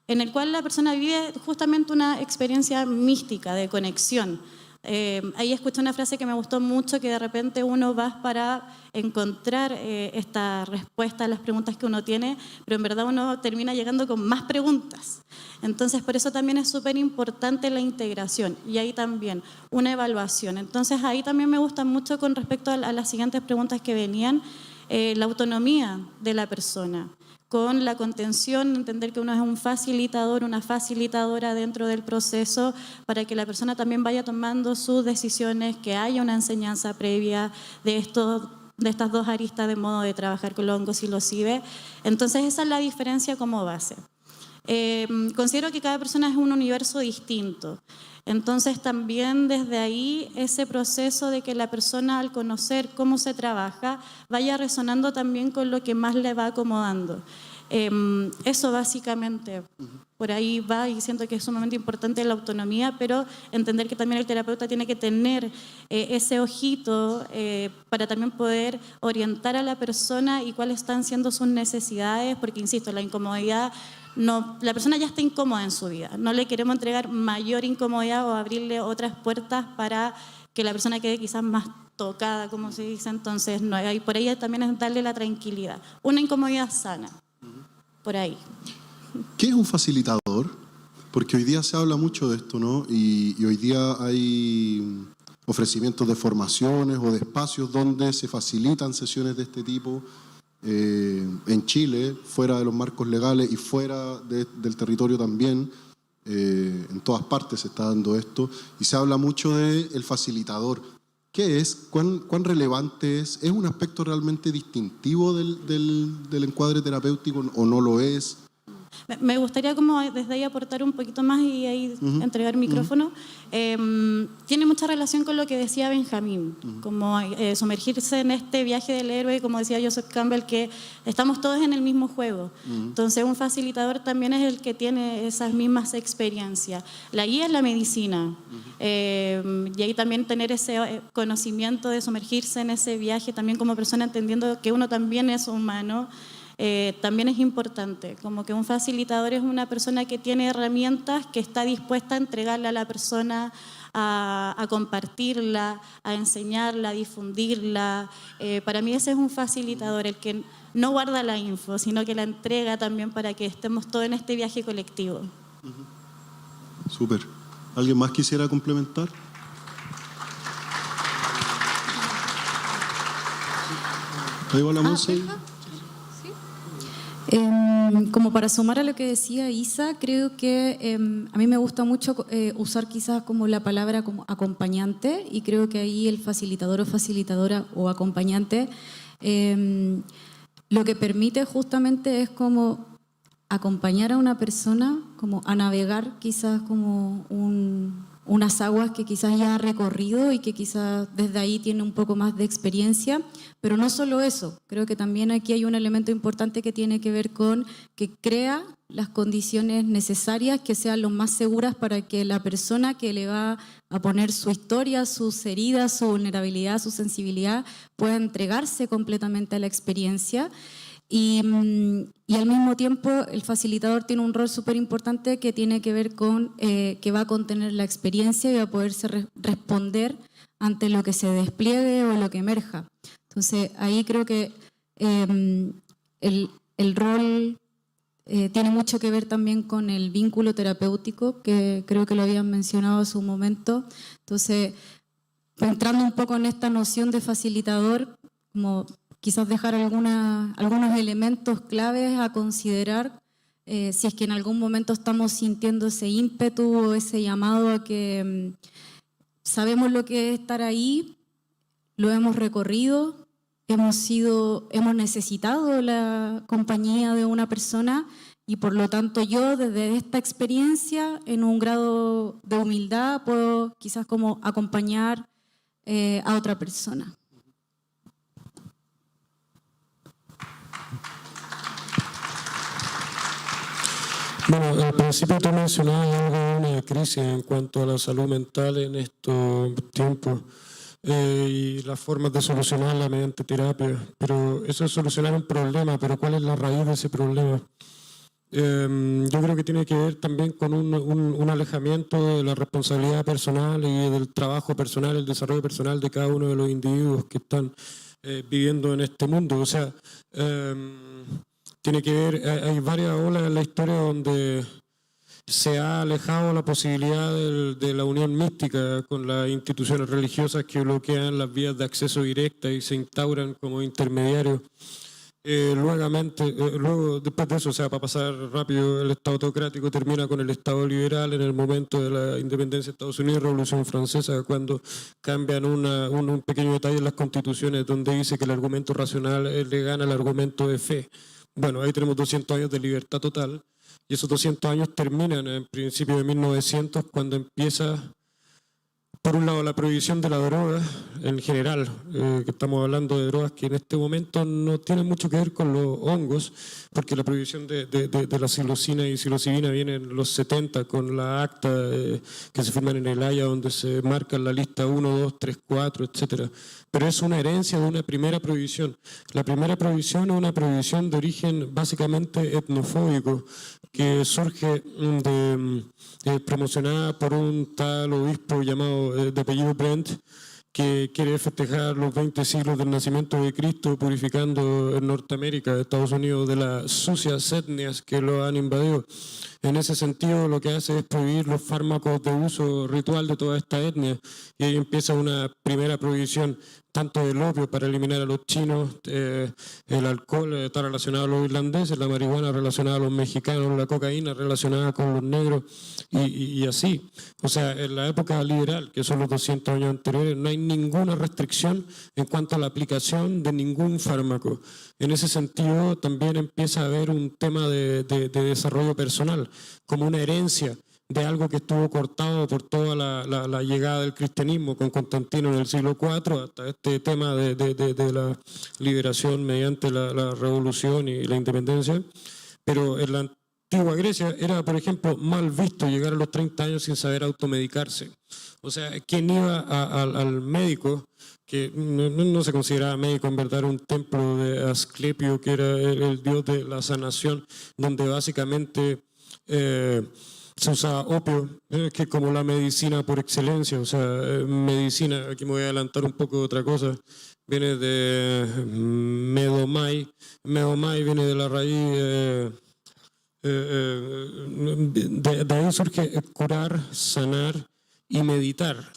en el cual la persona vive justamente una experiencia mística de conexión. Ahí escuché una frase que me gustó mucho, que de repente uno va para encontrar esta respuesta a las preguntas que uno tiene, pero en verdad uno termina llegando con más preguntas. Entonces, por eso también es súper importante la integración y ahí también una evaluación. Entonces, ahí también me gusta mucho con respecto a las siguientes preguntas que venían, la autonomía de la persona, con la contención, entender que uno es un facilitador, una facilitadora dentro del proceso para que la persona también vaya tomando sus decisiones, que haya una enseñanza previa de estas dos aristas de modo de trabajar con los hongos y los CIBE. Entonces esa es la diferencia como base. Considero que cada persona es un universo distinto. Entonces también desde ahí ese proceso de que la persona al conocer cómo se trabaja vaya resonando también con lo que más le va acomodando. Eso básicamente, por ahí va, y siento que es sumamente importante la autonomía, pero entender que también el terapeuta tiene que tener ese ojito para también poder orientar a la persona y cuáles están siendo sus necesidades, porque insisto, la incomodidad, no, la persona ya está incómoda en su vida, no le queremos entregar mayor incomodidad o abrirle otras puertas para que la persona quede quizás más tocada, como se dice. Entonces no, y por ahí también es darle la tranquilidad, una incomodidad sana, por ahí. ¿Qué es un facilitador? Porque hoy día se habla mucho de esto, ¿no? Y hoy día hay ofrecimientos de formaciones o de espacios donde se facilitan sesiones de este tipo. En Chile, fuera de los marcos legales y fuera del territorio también, en todas partes se está dando esto y se habla mucho del facilitador. ¿Qué es? ¿Cuán relevante es? ¿Es un aspecto realmente distintivo del encuadre terapéutico o no lo es? Me gustaría como desde ahí aportar un poquito más y ahí entregar micrófono. Tiene mucha relación con lo que decía Benjamín, como sumergirse en este viaje del héroe, como decía Joseph Campbell, que estamos todos en el mismo juego. Entonces un facilitador también es el que tiene esas mismas experiencias. La guía es la medicina, y ahí también tener ese conocimiento de sumergirse en ese viaje también como persona, entendiendo que uno también es humano. También es importante, como que un facilitador es una persona que tiene herramientas, que está dispuesta a entregarle a la persona, a compartirla, a enseñarla, a difundirla. Para mí ese es un facilitador, el que no guarda la info, sino que la entrega también para que estemos todos en este viaje colectivo. Súper. ¿Alguien más quisiera complementar? Ahí va la Monse. Como para sumar a lo que decía Isa, creo que a mí me gusta mucho usar quizás como la palabra como acompañante, y creo que ahí el facilitador o facilitadora o acompañante lo que permite justamente es como acompañar a una persona como a navegar quizás como unas aguas que quizás ya ha recorrido y que quizás desde ahí tiene un poco más de experiencia, pero no solo eso, creo que también aquí hay un elemento importante que tiene que ver con que crea las condiciones necesarias que sean lo más seguras para que la persona que le va a poner su historia, sus heridas, su vulnerabilidad, su sensibilidad, pueda entregarse completamente a la experiencia. Y al mismo tiempo el facilitador tiene un rol súper importante que tiene que ver con que va a contener la experiencia y va a poderse responder ante lo que se despliegue o lo que emerja. Entonces ahí creo que el rol tiene mucho que ver también con el vínculo terapéutico, que creo que lo habían mencionado hace un momento. Entonces, entrando un poco en esta noción de facilitador, como quizás dejar algunos elementos claves a considerar si es que en algún momento estamos sintiendo ese ímpetu o ese llamado a que sabemos lo que es estar ahí, lo hemos recorrido, hemos necesitado la compañía de una persona y por lo tanto yo desde esta experiencia en un grado de humildad puedo quizás como acompañar a otra persona. Bueno, al principio tú mencionabas algo de una crisis en cuanto a la salud mental en estos tiempos y las formas de solucionarla mediante terapia, pero eso es solucionar un problema, pero ¿cuál es la raíz de ese problema? Yo creo que tiene que ver también con un alejamiento de la responsabilidad personal y del trabajo personal, el desarrollo personal de cada uno de los individuos que están viviendo en este mundo. O sea, tiene que ver, hay varias olas en la historia donde se ha alejado la posibilidad de la unión mística con las instituciones religiosas que bloquean las vías de acceso directa y se instauran como intermediarios. Luego, después de eso, o sea, para pasar rápido, el Estado autocrático termina con el Estado liberal en el momento de la independencia de Estados Unidos, Revolución Francesa, cuando cambian un pequeño detalle en las constituciones donde dice que el argumento racional le gana al argumento de fe. Bueno, ahí tenemos 200 años de libertad total y esos 200 años terminan en principio de 1900 cuando empieza, por un lado, la prohibición de la droga en general, que estamos hablando de drogas que en este momento no tienen mucho que ver con los hongos, porque la prohibición de la psilocina y psilocibina viene en los 70 con la acta que se firman en el Haya donde se marca la lista 1, 2, 3, 4, etcétera. Pero es una herencia de una primera prohibición. La primera prohibición es una prohibición de origen básicamente etnofóbico, que surge promocionada por un tal obispo llamado de apellido Brent, que quiere festejar los 20 siglos del nacimiento de Cristo, purificando en Norteamérica, Estados Unidos, de las sucias etnias que lo han invadido. En ese sentido, lo que hace es prohibir los fármacos de uso ritual de toda esta etnia, y ahí empieza una primera prohibición. tanto el opio para eliminar a los chinos, el alcohol está relacionado a los irlandeses, la marihuana relacionada a los mexicanos, la cocaína relacionada con los negros y así. O sea, en la época liberal, que son los 200 años anteriores, no hay ninguna restricción en cuanto a la aplicación de ningún fármaco. En ese sentido, también empieza a haber un tema de desarrollo personal, como una herencia de algo que estuvo cortado por toda la llegada del cristianismo con Constantino en el siglo IV, hasta este tema de la liberación mediante la revolución y la independencia. Pero en la antigua Grecia era, por ejemplo, mal visto llegar a los 30 años sin saber automedicarse. O sea, quien iba al médico, que no se consideraba médico, en verdad era un templo de Asclepio, que era el dios de la sanación, donde básicamente se usaba opio, que es como la medicina por excelencia. O sea, medicina, aquí me voy a adelantar un poco de otra cosa, viene de medomai. Medomai viene de la raíz, de ahí surge curar, sanar y meditar.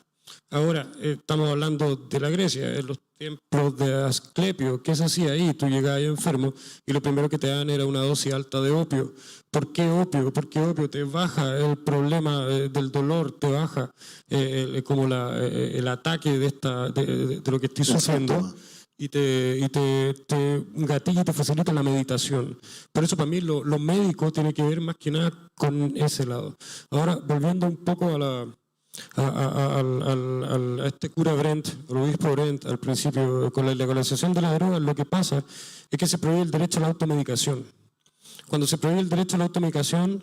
Ahora, estamos hablando de la Grecia, en los templos de Asclepio. ¿Qué se hacía ahí? Tú llegabas ahí enfermo y lo primero que te dan era una dosis alta de opio. ¿Por qué opio? Porque opio te baja el problema del dolor, te baja como el ataque de lo que estoy sufriendo. Y te gatilla y te facilita la meditación. Por eso para mí lo médico tiene que ver más que nada con ese lado. Ahora, volviendo un poco a este cura Brent, al obispo Brent, al principio, con la legalización de la droga, lo que pasa es que se prohíbe el derecho a la automedicación. Cuando se prohíbe el derecho a la automedicación,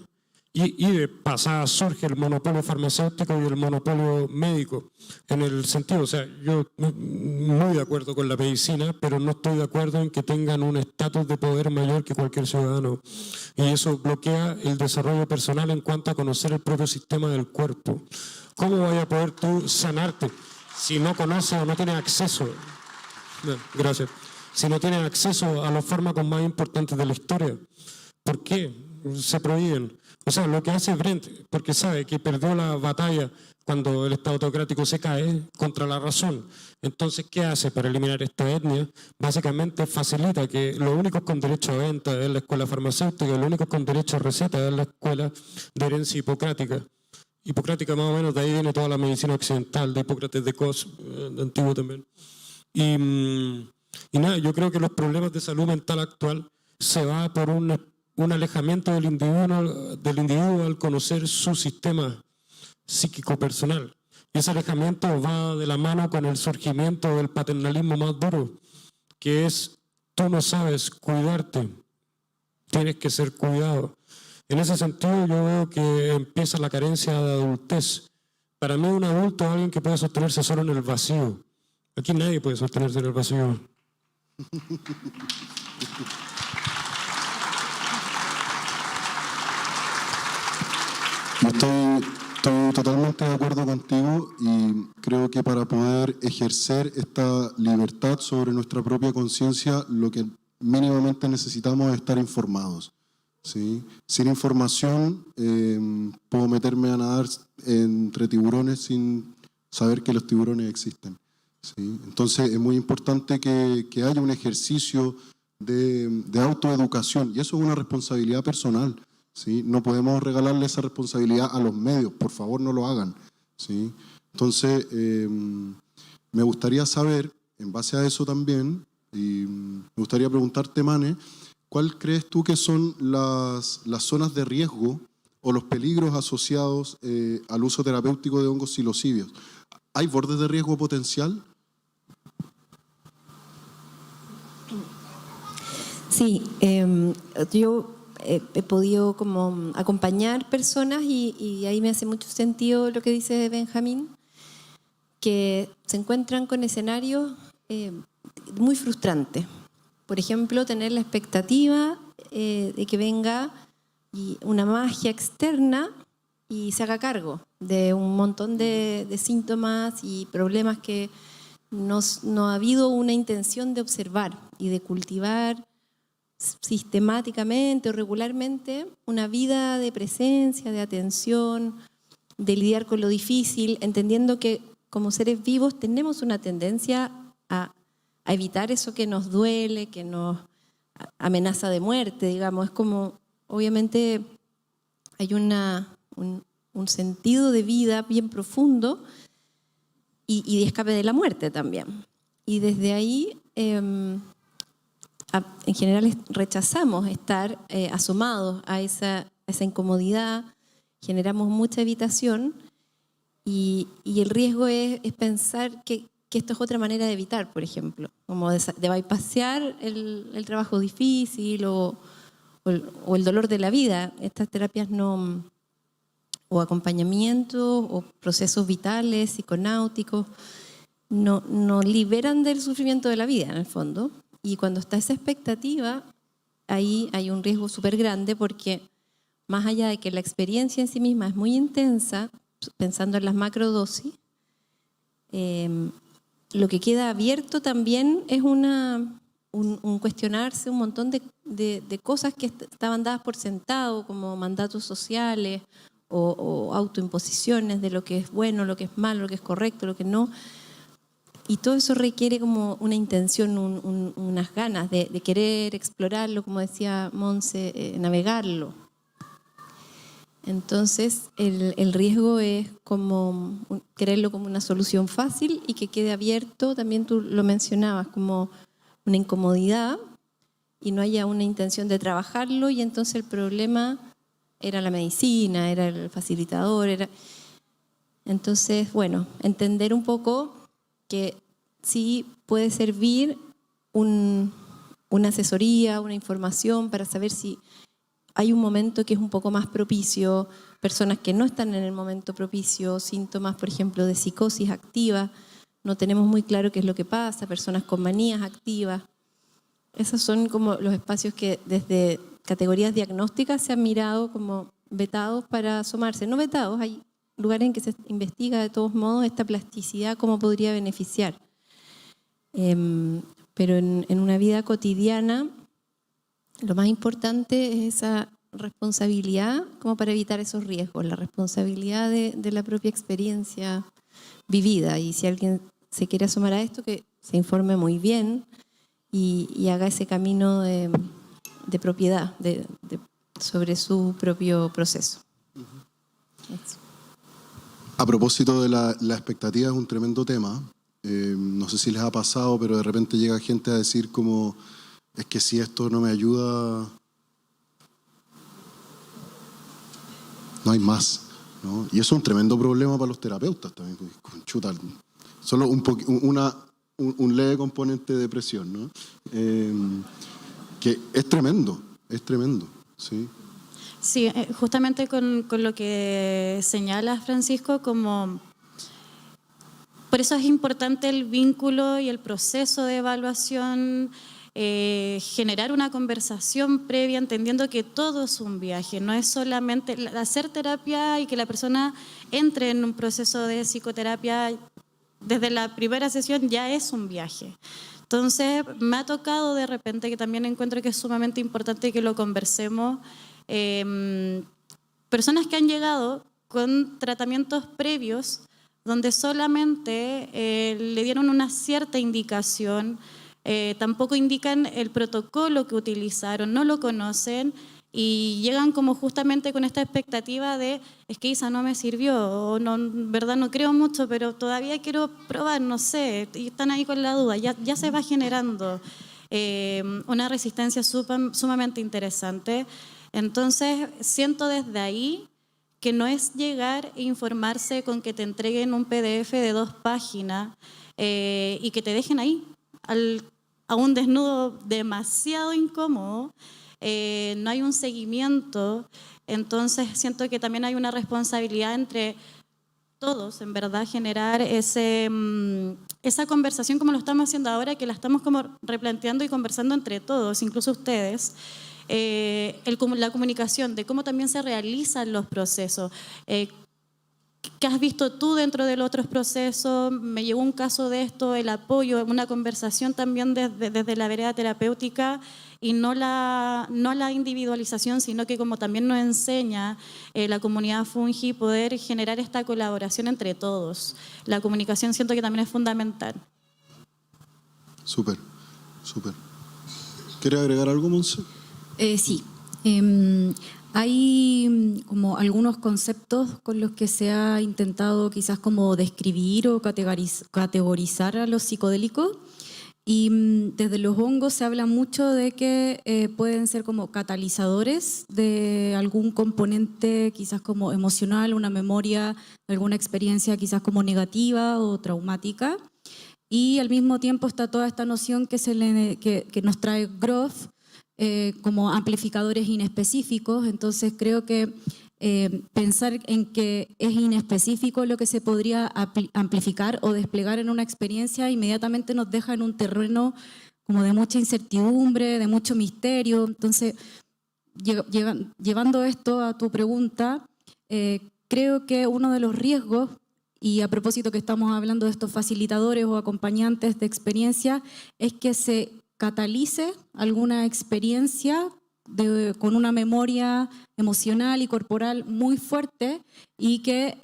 y de pasada surge el monopolio farmacéutico y el monopolio médico, en el sentido, o sea, yo muy de acuerdo con la medicina, pero no estoy de acuerdo en que tengan un estatus de poder mayor que cualquier ciudadano. Y eso bloquea el desarrollo personal en cuanto a conocer el propio sistema del cuerpo. ¿Cómo vaya a poder tú sanarte si no conoces o no tienes acceso? Gracias. Si no tienes acceso a los fármacos más importantes de la historia. ¿Por qué se prohíben? O sea, lo que hace Brent, porque sabe que perdió la batalla cuando el Estado autocrático se cae contra la razón. Entonces, ¿qué hace para eliminar esta etnia? Básicamente facilita que los únicos con derecho a venta es la escuela farmacéutica, los únicos con derecho a receta es la escuela de herencia hipocrática. Hipocrática más o menos, de ahí viene toda la medicina occidental, de Hipócrates de Cos, antiguo también. Y nada, yo creo que los problemas de salud mental actual se va por un alejamiento del individuo al conocer su sistema psíquico personal. Y ese alejamiento va de la mano con el surgimiento del paternalismo más duro, que es: tú no sabes cuidarte, tienes que ser cuidado. En ese sentido yo veo que empieza la carencia de adultez. Para mí un adulto es alguien que puede sostenerse solo en el vacío. Aquí nadie puede sostenerse en el vacío. Estoy totalmente de acuerdo contigo y creo que para poder ejercer esta libertad sobre nuestra propia conciencia, lo que mínimamente necesitamos es estar informados, ¿sí? Sin información puedo meterme a nadar entre tiburones sin saber que los tiburones existen, ¿sí? Entonces es muy importante que haya un ejercicio de autoeducación, y eso es una responsabilidad personal, ¿sí? No podemos regalarle esa responsabilidad a los medios, por favor no lo hagan, ¿sí? Entonces me gustaría saber, en base a eso también, y me gustaría preguntarte, Mane, ¿cuál crees tú que son las zonas de riesgo o los peligros asociados al uso terapéutico de hongos psilocibios? ¿Hay bordes de riesgo potencial? Sí, yo he podido como acompañar personas y ahí me hace mucho sentido lo que dice Benjamín, que se encuentran con escenarios muy frustrantes. Por ejemplo, tener la expectativa de que venga una magia externa y se haga cargo de un montón de síntomas y problemas que no ha habido una intención de observar y de cultivar sistemáticamente o regularmente una vida de presencia, de atención, de lidiar con lo difícil, entendiendo que como seres vivos tenemos una tendencia a evitar eso que nos duele, que nos amenaza de muerte, digamos. Es como, obviamente, hay un sentido de vida bien profundo y de escape de la muerte también. Y desde ahí, en general, rechazamos estar asomados a esa incomodidad, generamos mucha evitación y el riesgo es pensar que esto es otra manera de evitar, por ejemplo, como de bypassear el trabajo difícil o el dolor de la vida. Estas terapias no, o acompañamiento o procesos vitales, psiconáuticos, no liberan del sufrimiento de la vida, en el fondo. Y cuando está esa expectativa, ahí hay un riesgo súper grande porque más allá de que la experiencia en sí misma es muy intensa, pensando en las macrodosis, lo que queda abierto también es un cuestionarse un montón de cosas que estaban dadas por sentado, como mandatos sociales o autoimposiciones de lo que es bueno, lo que es malo, lo que es correcto, lo que no. Y todo eso requiere como una intención, unas ganas de querer explorarlo, como decía Monse, navegarlo. Entonces, el riesgo es como creerlo como una solución fácil y que quede abierto, también tú lo mencionabas, como una incomodidad y no haya una intención de trabajarlo y entonces el problema era la medicina, era el facilitador, Entonces, bueno, entender un poco que sí puede servir una asesoría, una información para saber si hay un momento que es un poco más propicio, personas que no están en el momento propicio, síntomas, por ejemplo, de psicosis activa, no tenemos muy claro qué es lo que pasa, personas con manías activas. Esos son como los espacios que desde categorías diagnósticas se han mirado como vetados para asomarse. No vetados, hay lugares en que se investiga de todos modos esta plasticidad, cómo podría beneficiar. Pero en una vida cotidiana, lo más importante es esa responsabilidad como para evitar esos riesgos, la responsabilidad de la propia experiencia vivida. Y si alguien se quiere asomar a esto, que se informe muy bien y haga ese camino de propiedad sobre su propio proceso. Eso. A propósito de la expectativa, es un tremendo tema. No sé si les ha pasado, pero de repente llega gente a decir como, es que si esto no me ayuda, no hay más, ¿no? Y eso es un tremendo problema para los terapeutas también. Chuta, solo un leve componente de depresión, ¿no? Que es tremendo, ¿sí? Sí, justamente con lo que señalas, Francisco, como por eso es importante el vínculo y el proceso de evaluación, generar una conversación previa, entendiendo que todo es un viaje, no es solamente hacer terapia y que la persona entre en un proceso de psicoterapia desde la primera sesión ya es un viaje. Entonces, me ha tocado de repente que también encuentro que es sumamente importante que lo conversemos. Personas que han llegado con tratamientos previos donde solamente le dieron una cierta indicación, tampoco indican el protocolo que utilizaron, no lo conocen y llegan como justamente con esta expectativa de es que Isa no me sirvió o no, en verdad no creo mucho, pero todavía quiero probar, no sé, y están ahí con la duda, ya se va generando una resistencia sumamente interesante. Entonces, siento desde ahí que no es llegar e informarse con que te entreguen un PDF de 2 páginas y que te dejen ahí, a un desnudo demasiado incómodo, no hay un seguimiento. Entonces, siento que también hay una responsabilidad entre todos, en verdad, generar esa conversación como lo estamos haciendo ahora, que la estamos como replanteando y conversando entre todos, incluso ustedes. La comunicación, de cómo también se realizan los procesos. ¿Qué has visto tú dentro de los otros procesos? Me llegó un caso de esto, el apoyo, una conversación también desde la vereda terapéutica y no la individualización, sino que como también nos enseña la comunidad Fungi, poder generar esta colaboración entre todos. La comunicación siento que también es fundamental. Súper, súper. ¿Quieres agregar algo, Monse? Sí. Hay como algunos conceptos con los que se ha intentado quizás como describir o categorizar a los psicodélicos. Y desde los hongos se habla mucho de que pueden ser como catalizadores de algún componente quizás como emocional, una memoria, alguna experiencia quizás como negativa o traumática. Y al mismo tiempo está toda esta noción que nos trae Grof como amplificadores inespecíficos. Entonces creo que pensar en que es inespecífico lo que se podría amplificar o desplegar en una experiencia inmediatamente nos deja en un terreno como de mucha incertidumbre, de mucho misterio. Entonces, llevando esto a tu pregunta, creo que uno de los riesgos, y a propósito que estamos hablando de estos facilitadores o acompañantes de experiencia, es que se catalice alguna experiencia con una memoria emocional y corporal muy fuerte y que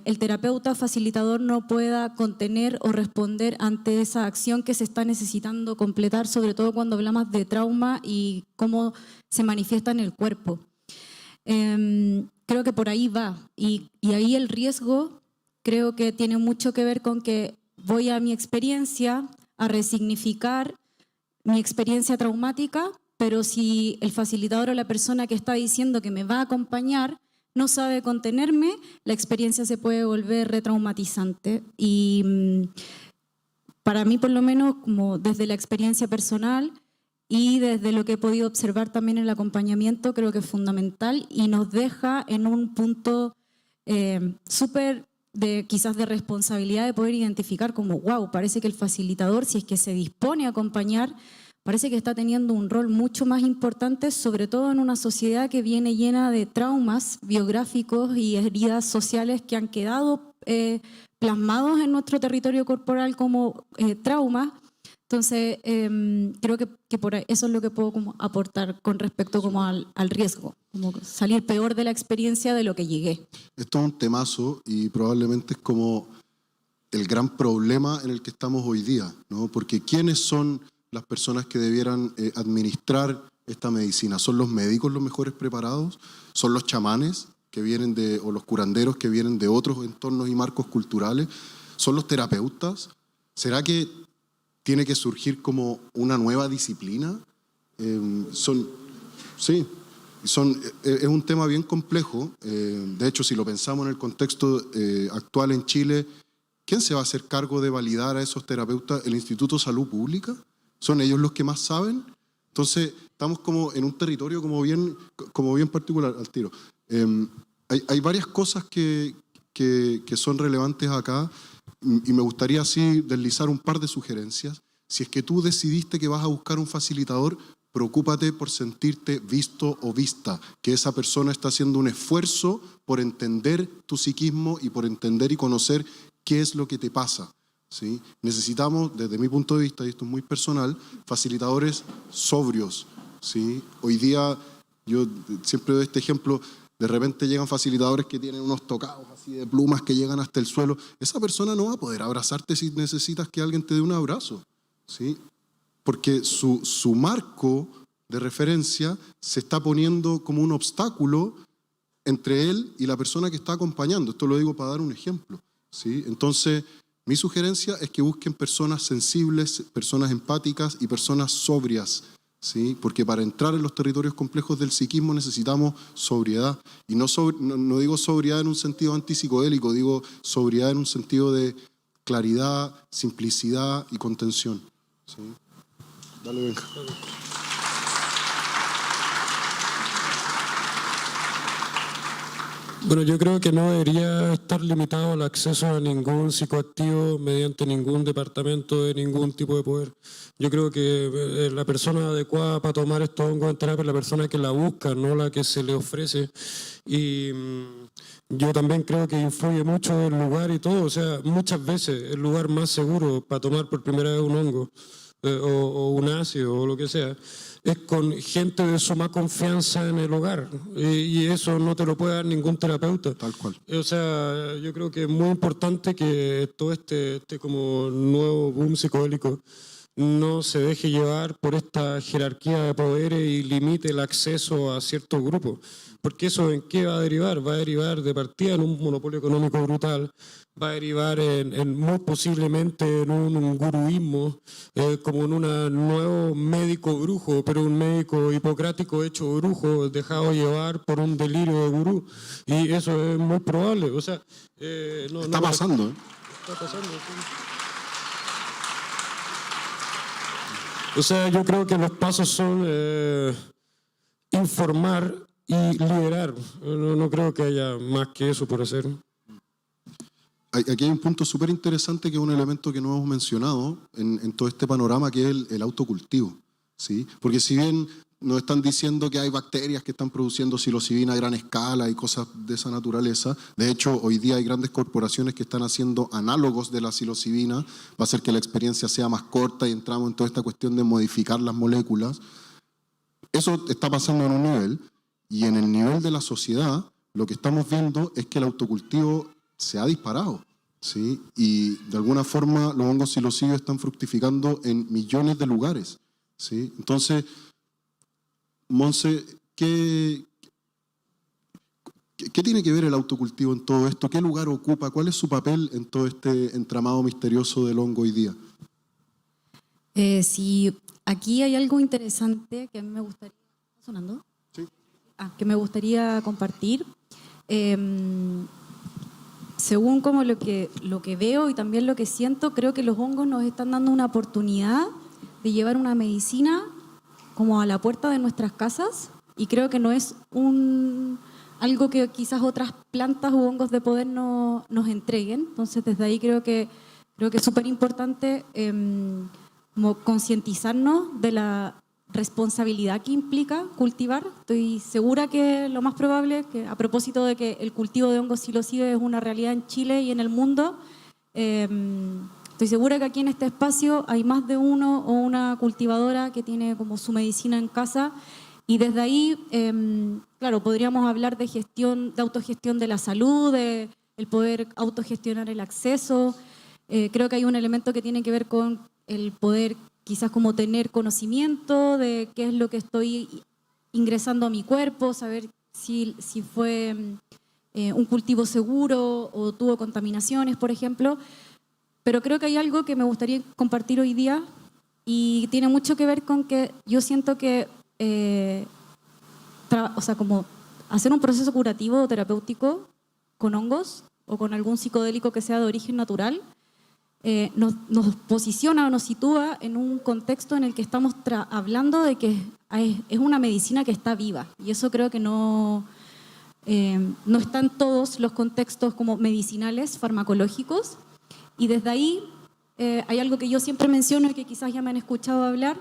el terapeuta facilitador no pueda contener o responder ante esa acción que se está necesitando completar, sobre todo cuando hablamos de trauma y cómo se manifiesta en el cuerpo. Creo que por ahí va y ahí el riesgo creo que tiene mucho que ver con que voy a mi experiencia a resignificar mi experiencia traumática, pero si el facilitador o la persona que está diciendo que me va a acompañar no sabe contenerme, la experiencia se puede volver retraumatizante. Y para mí, por lo menos, como desde la experiencia personal y desde lo que he podido observar también en el acompañamiento, creo que es fundamental y nos deja en un punto súper quizás de responsabilidad de poder identificar como, wow, parece que el facilitador, si es que se dispone a acompañar, parece que está teniendo un rol mucho más importante, sobre todo en una sociedad que viene llena de traumas biográficos y heridas sociales que han quedado plasmados en nuestro territorio corporal como traumas. Entonces, creo que por ahí, eso es lo que puedo como aportar con respecto como al riesgo, como salir peor de la experiencia de lo que llegué. Esto es un temazo y probablemente es como el gran problema en el que estamos hoy día, ¿no? Porque ¿quiénes son las personas que debieran administrar esta medicina? ¿Son los médicos los mejores preparados? ¿Son los chamanes que vienen o los curanderos que vienen de otros entornos y marcos culturales? ¿Son los terapeutas? ¿Será que tiene que surgir como una nueva disciplina? Es un tema bien complejo. De hecho, si lo pensamos en el contexto actual en Chile, ¿quién se va a hacer cargo de validar a esos terapeutas? ¿El Instituto de Salud Pública? ¿Son ellos los que más saben? Entonces, estamos como en un territorio como bien particular al tiro. Hay varias cosas que son relevantes acá y me gustaría así deslizar un par de sugerencias. Si es que tú decidiste que vas a buscar un facilitador, preocúpate por sentirte visto o vista, que esa persona está haciendo un esfuerzo por entender tu psiquismo y por entender y conocer qué es lo que te pasa. ¿Sí? Necesitamos, desde mi punto de vista, y esto es muy personal, facilitadores sobrios. ¿Sí? Hoy día, yo siempre doy este ejemplo, de repente llegan facilitadores que tienen unos tocados así de plumas que llegan hasta el suelo. Esa persona no va a poder abrazarte si necesitas que alguien te dé un abrazo. ¿Sí? Porque su marco de referencia se está poniendo como un obstáculo entre él y la persona que está acompañando. Esto lo digo para dar un ejemplo. ¿Sí? Entonces, mi sugerencia es que busquen personas sensibles, personas empáticas y personas sobrias, ¿sí? Porque para entrar en los territorios complejos del psiquismo necesitamos sobriedad. Y no digo sobriedad en un sentido antipsicodélico, digo sobriedad en un sentido de claridad, simplicidad y contención. ¿Sí? Dale, venga. Bueno, yo creo que no debería estar limitado el acceso a ningún psicoactivo mediante ningún departamento de ningún tipo de poder. Yo creo que la persona adecuada para tomar estos hongos en terapia es la persona que la busca, no la que se le ofrece. Y yo también creo que influye mucho el lugar y todo. O sea, muchas veces el lugar más seguro para tomar por primera vez un hongo o un ácido o lo que sea es con gente de suma confianza en el hogar, y eso no te lo puede dar ningún terapeuta. Tal cual. O sea, yo creo que es muy importante que todo este como nuevo boom psicodélico no se deje llevar por esta jerarquía de poderes y limite el acceso a ciertos grupos. Porque eso ¿en qué va a derivar? Va a derivar de partida en un monopolio económico brutal, va a derivar muy posiblemente en un guruismo, como en un nuevo médico brujo, pero un médico hipocrático hecho brujo, dejado llevar por un delirio de gurú. Y eso es muy probable. O sea, Está pasando, ¿eh? Está pasando, sí. O sea, yo creo que los pasos son informar y liderar. No creo que haya más que eso por hacer. Aquí hay un punto súper interesante que es un elemento que no hemos mencionado en todo este panorama, que es el autocultivo, ¿sí? Porque si bien nos están diciendo que hay bacterias que están produciendo psilocibina a gran escala y cosas de esa naturaleza, de hecho hoy día hay grandes corporaciones que están haciendo análogos de la psilocibina, va a hacer que la experiencia sea más corta y entramos en toda esta cuestión de modificar las moléculas. Eso está pasando en un nivel, y en el nivel de la sociedad lo que estamos viendo es que el autocultivo se ha disparado, ¿sí? Y de alguna forma los hongos psilocibios están fructificando en millones de lugares, ¿sí? Entonces, Monse, ¿qué tiene que ver el autocultivo en todo esto? ¿Qué lugar ocupa? ¿Cuál es su papel en todo este entramado misterioso del hongo hoy día? Sí, aquí hay algo interesante que a mí me gustaría... ¿Está sonando? Sí. Que me gustaría compartir. Según como lo que veo y también lo que siento, creo que los hongos nos están dando una oportunidad de llevar una medicina como a la puerta de nuestras casas, y creo que no es algo que quizás otras plantas u hongos de poder nos entreguen. Entonces desde ahí creo que es súper importante como concientizarnos de la responsabilidad que implica cultivar. Estoy segura que lo más probable, que a propósito de que el cultivo de hongos psilocibe es una realidad en Chile y en el mundo, estoy segura que aquí en este espacio hay más de uno o una cultivadora que tiene como su medicina en casa, y desde ahí, claro, podríamos hablar de gestión, de autogestión de la salud, de el poder autogestionar el acceso. Creo que hay un elemento que tiene que ver con el poder quizás como tener conocimiento de qué es lo que estoy ingresando a mi cuerpo, saber si fue un cultivo seguro o tuvo contaminaciones, por ejemplo. Pero creo que hay algo que me gustaría compartir hoy día, y tiene mucho que ver con que yo siento que, o sea, como hacer un proceso curativo o terapéutico con hongos o con algún psicodélico que sea de origen natural, nos posiciona o nos sitúa en un contexto en el que estamos hablando de que es una medicina que está viva, y eso creo que no está en todos los contextos como medicinales, farmacológicos. Y desde ahí hay algo que yo siempre menciono y que quizás ya me han escuchado hablar,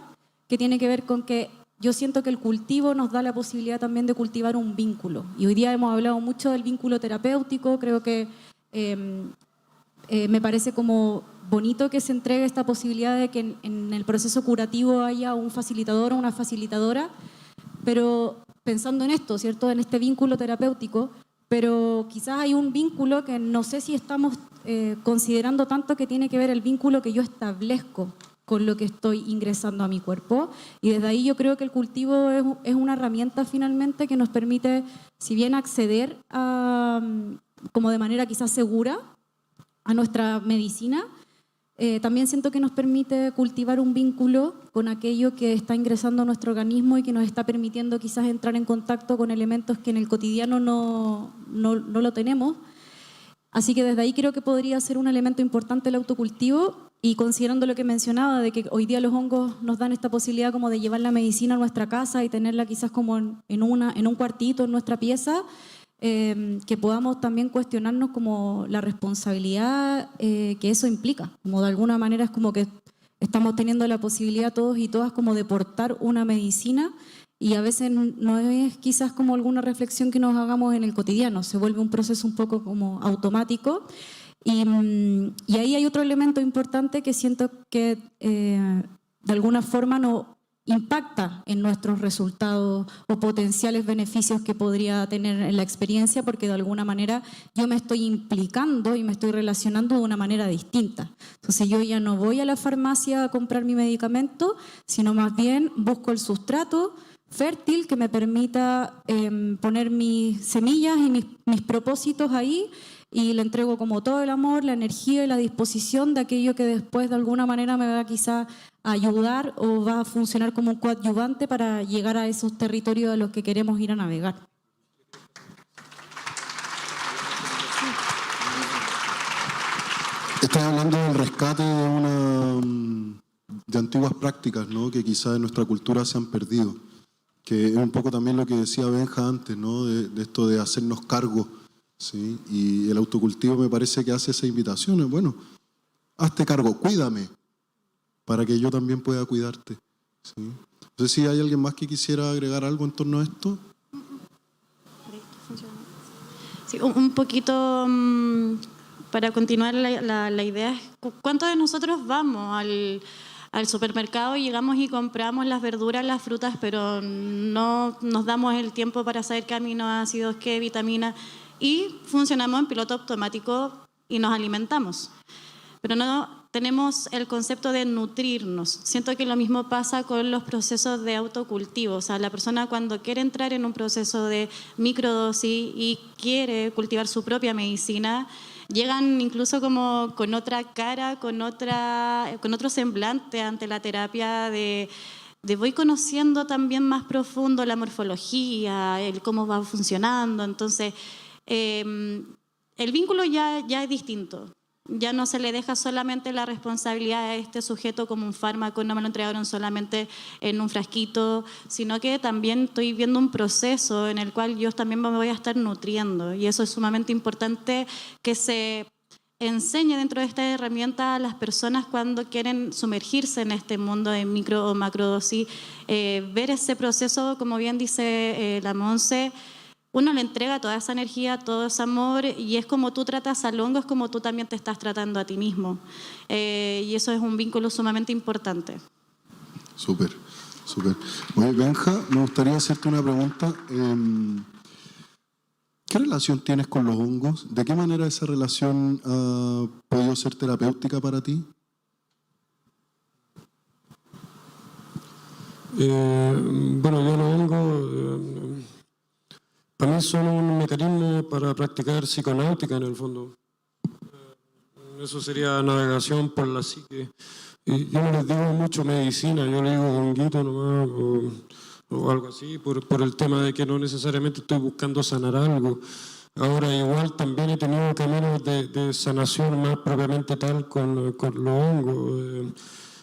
que tiene que ver con que yo siento que el cultivo nos da la posibilidad también de cultivar un vínculo, y hoy día hemos hablado mucho del vínculo terapéutico. Creo que me parece como bonito que se entregue esta posibilidad de que en el proceso curativo haya un facilitador o una facilitadora, pero pensando en esto, ¿cierto?, en este vínculo terapéutico, pero quizás hay un vínculo que no sé si estamos considerando tanto, que tiene que ver el vínculo que yo establezco con lo que estoy ingresando a mi cuerpo, y desde ahí yo creo que el cultivo es una herramienta finalmente que nos permite, si bien acceder a, como de manera quizás segura, a nuestra medicina, también siento que nos permite cultivar un vínculo con aquello que está ingresando a nuestro organismo y que nos está permitiendo quizás entrar en contacto con elementos que en el cotidiano no lo tenemos. Así que desde ahí creo que podría ser un elemento importante el autocultivo, y considerando lo que mencionaba de que hoy día los hongos nos dan esta posibilidad como de llevar la medicina a nuestra casa y tenerla quizás como en un cuartito en nuestra pieza, que podamos también cuestionarnos como la responsabilidad que eso implica. Como de alguna manera es como que estamos teniendo la posibilidad todos y todas como de portar una medicina, y a veces no es quizás como alguna reflexión que nos hagamos en el cotidiano, se vuelve un proceso un poco como automático. Y ahí hay otro elemento importante que siento que de alguna forma impacta en nuestros resultados o potenciales beneficios que podría tener en la experiencia, porque de alguna manera yo me estoy implicando y me estoy relacionando de una manera distinta. Entonces yo ya no voy a la farmacia a comprar mi medicamento, sino más bien busco el sustrato fértil que me permita poner mis semillas y mis propósitos ahí, y le entrego como todo el amor, la energía y la disposición de aquello que después de alguna manera me va quizá a ayudar o va a funcionar como un coadyuvante para llegar a esos territorios a los que queremos ir a navegar. Estás hablando del rescate de antiguas prácticas, ¿no? Que quizás en nuestra cultura se han perdido, que es un poco también lo que decía Benja antes, ¿no? De esto de hacernos cargo, ¿sí? Y el autocultivo me parece que hace esa invitación, es bueno, hazte cargo, cuídame, para que yo también pueda cuidarte, ¿sí? No sé si hay alguien más que quisiera agregar algo en torno a esto. Sí, un poquito para continuar la idea, ¿cuántos de nosotros vamos al supermercado y llegamos y compramos las verduras, las frutas, pero no nos damos el tiempo para saber qué aminoácidos, qué vitaminas, y funcionamos en piloto automático y nos alimentamos? Pero no tenemos el concepto de nutrirnos. Siento que lo mismo pasa con los procesos de autocultivo. O sea, la persona cuando quiere entrar en un proceso de microdosis y quiere cultivar su propia medicina, llegan incluso como con otra cara, con otro semblante ante la terapia de voy conociendo también más profundo la morfología, el cómo va funcionando. Entonces, el vínculo ya es distinto. Ya no se le deja solamente la responsabilidad a este sujeto como un fármaco, no me lo entregaron solamente en un frasquito, sino que también estoy viendo un proceso en el cual yo también me voy a estar nutriendo, y eso es sumamente importante que se enseñe dentro de esta herramienta a las personas cuando quieren sumergirse en este mundo de micro o macrodosis, ver ese proceso, como bien dice la Monse. Uno le entrega toda esa energía, todo ese amor, y es como tú tratas al hongo, es como tú también te estás tratando a ti mismo. Y eso es un vínculo sumamente importante. Súper, súper. Oye, Benja, me gustaría hacerte una pregunta. ¿Qué relación tienes con los hongos? ¿De qué manera esa relación ha podido ser terapéutica para ti? Bueno, yo los hongos... para mí son un mecanismo para practicar psiconáutica en el fondo. Eso sería navegación por la psique. Y yo no les digo mucho medicina, yo le digo honguito nomás o algo así, por el tema de que no necesariamente estoy buscando sanar algo. Ahora igual también he tenido caminos de sanación más propiamente tal con los hongos.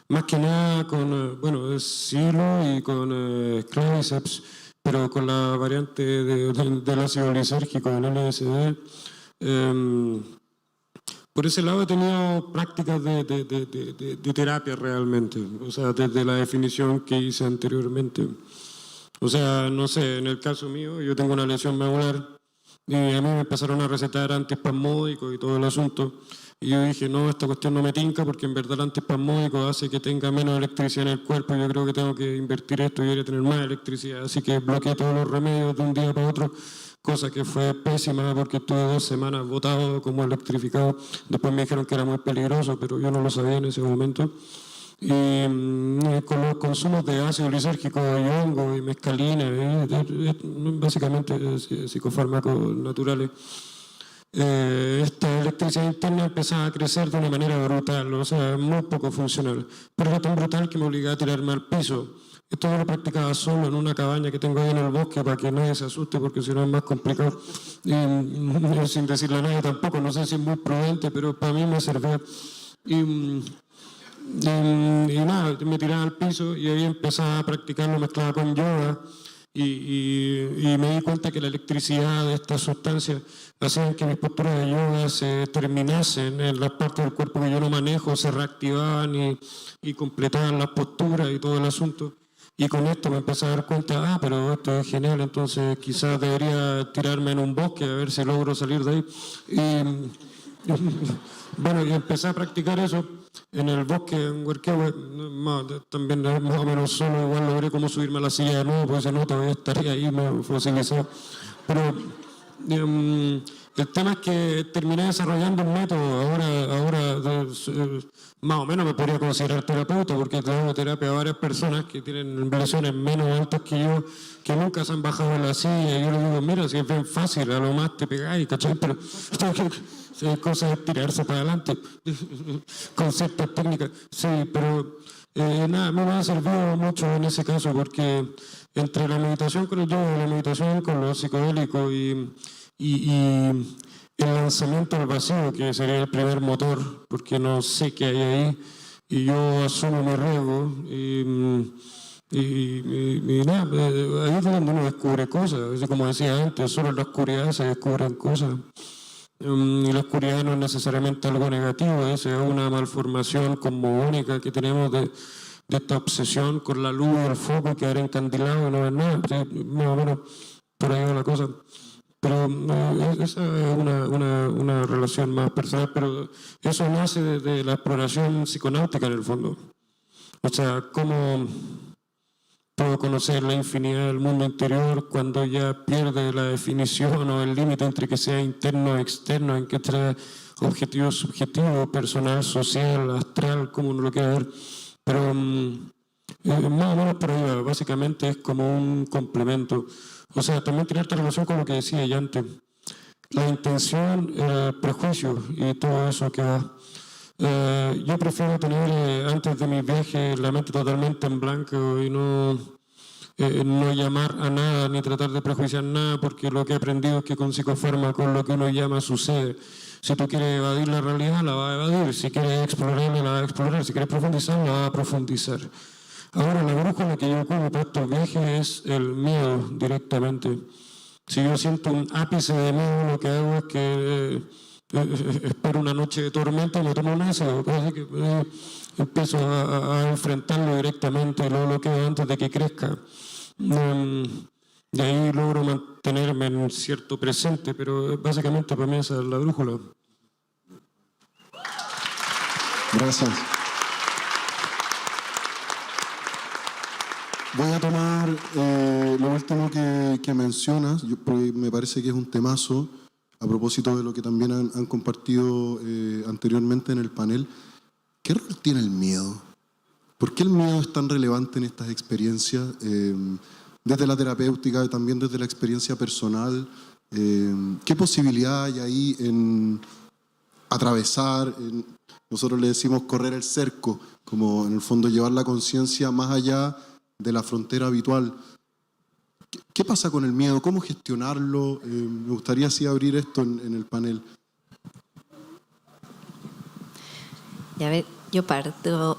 Más que nada con, silo y con claviceps, pero con la variante del ácido lisérgico, del LSD. Por ese lado he tenido prácticas de terapia realmente, o sea, desde la definición que hice anteriormente. O sea, no sé, en el caso mío, yo tengo una lesión medular y a mí me empezaron a recetar antiespasmódicos y todo el asunto. Y yo dije, no, esta cuestión no me tinca porque en verdad el antiespasmódico hace que tenga menos electricidad en el cuerpo. Yo creo que tengo que invertir esto y debería tener más electricidad. Así que bloqueé todos los remedios de un día para otro, cosa que fue pésima porque estuve 2 semanas botado como electrificado. Después me dijeron que era muy peligroso, pero yo no lo sabía en ese momento. Y con los consumos de ácido lisérgico y hongo y mescalina, básicamente psicofármacos naturales, esta electricidad interna empezaba a crecer de una manera brutal, o sea, muy poco funcional. Pero era tan brutal que me obligaba a tirarme al piso. Esto yo lo practicaba solo en una cabaña que tengo ahí en el bosque para que nadie se asuste porque si no es más complicado. Y sin decirle a nadie tampoco, no sé si es muy prudente, pero para mí me servía. Y nada, me tiraba al piso y ahí empezaba a practicarlo mezclado con yoga. Y me di cuenta que la electricidad de estas sustancias hacían que mis posturas de yoga se terminasen en las partes del cuerpo que yo no manejo, se reactivaban y completaban las posturas y todo el asunto. Y con esto me empecé a dar cuenta, pero esto es genial, entonces quizás debería tirarme en un bosque a ver si logro salir de ahí. Bueno, y empecé a practicar eso. en el bosque, en Huerquehue, también más o menos solo, igual logré como subirme a la silla de nuevo, porque si no todavía estaría ahí, me fosilizado. Pero el tema es que terminé desarrollando un método, ahora más o menos me podría considerar terapeuta, porque hago terapia a varias personas que tienen lesiones menos altas que yo, que nunca se han bajado de la silla, y yo les digo, mira, si es bien fácil, a lo más te pegáis, ¿cachai? Pero hay cosas de tirarse para adelante, con ciertas técnicas, sí, pero nada, me ha servido mucho en ese caso, porque entre la meditación con el yoga, la meditación con lo psicodélico y el lanzamiento al vacío, que sería el primer motor, porque no sé qué hay ahí, y yo asumo mi riesgo, y nada, ahí es donde uno descubre cosas, como decía antes, solo en la oscuridad se descubren cosas. Y la oscuridad no es necesariamente algo negativo, es una malformación como única que tenemos de esta obsesión con la luz, el foco, quedar encandilado y no ver nada. Más o menos por ahí va la cosa. Pero esa es una relación más personal, pero eso nace de la exploración psiconáutica en el fondo. O sea, cómo puedo conocer la infinidad del mundo interior cuando ya pierde la definición o el límite entre que sea interno o externo, en que trae objetivo subjetivo, personal, social, astral, como uno lo quiera ver. Pero más o menos por ahí va. Básicamente es como un complemento. O sea, también tiene esta relación con lo que decía ya antes. La intención, el prejuicio y todo eso que va. Yo prefiero tener antes de mi viaje la mente totalmente en blanco y no llamar a nada ni tratar de prejuiciar nada, porque lo que he aprendido es que con psicofármacos lo que uno llama sucede. Si tú quieres evadir la realidad, la vas a evadir. Si quieres explorarla, la vas a explorar. Si quieres profundizar, la vas a profundizar. Ahora, la brújula que yo ocupo para estos viajes es el miedo directamente. Si yo siento un ápice de miedo, lo que hago es que espero una noche de tormenta y me tomo un ácido. Así que empiezo a enfrentarlo directamente y luego lo quedo antes de que crezca. Y ahí logro mantenerme en cierto presente, pero básicamente para mí esa es la brújula. Gracias. Voy a tomar lo último que mencionas, porque me parece que es un temazo, a propósito de lo que también han compartido anteriormente en el panel. ¿Qué rol tiene el miedo? ¿Por qué el miedo es tan relevante en estas experiencias? Desde la terapéutica, también desde la experiencia personal. ¿Qué posibilidad hay ahí en atravesar, nosotros le decimos correr el cerco, como en el fondo llevar la conciencia más allá de la frontera habitual? ¿Qué pasa con el miedo? ¿Cómo gestionarlo? Me gustaría así abrir esto en el panel. Ya ver, yo parto.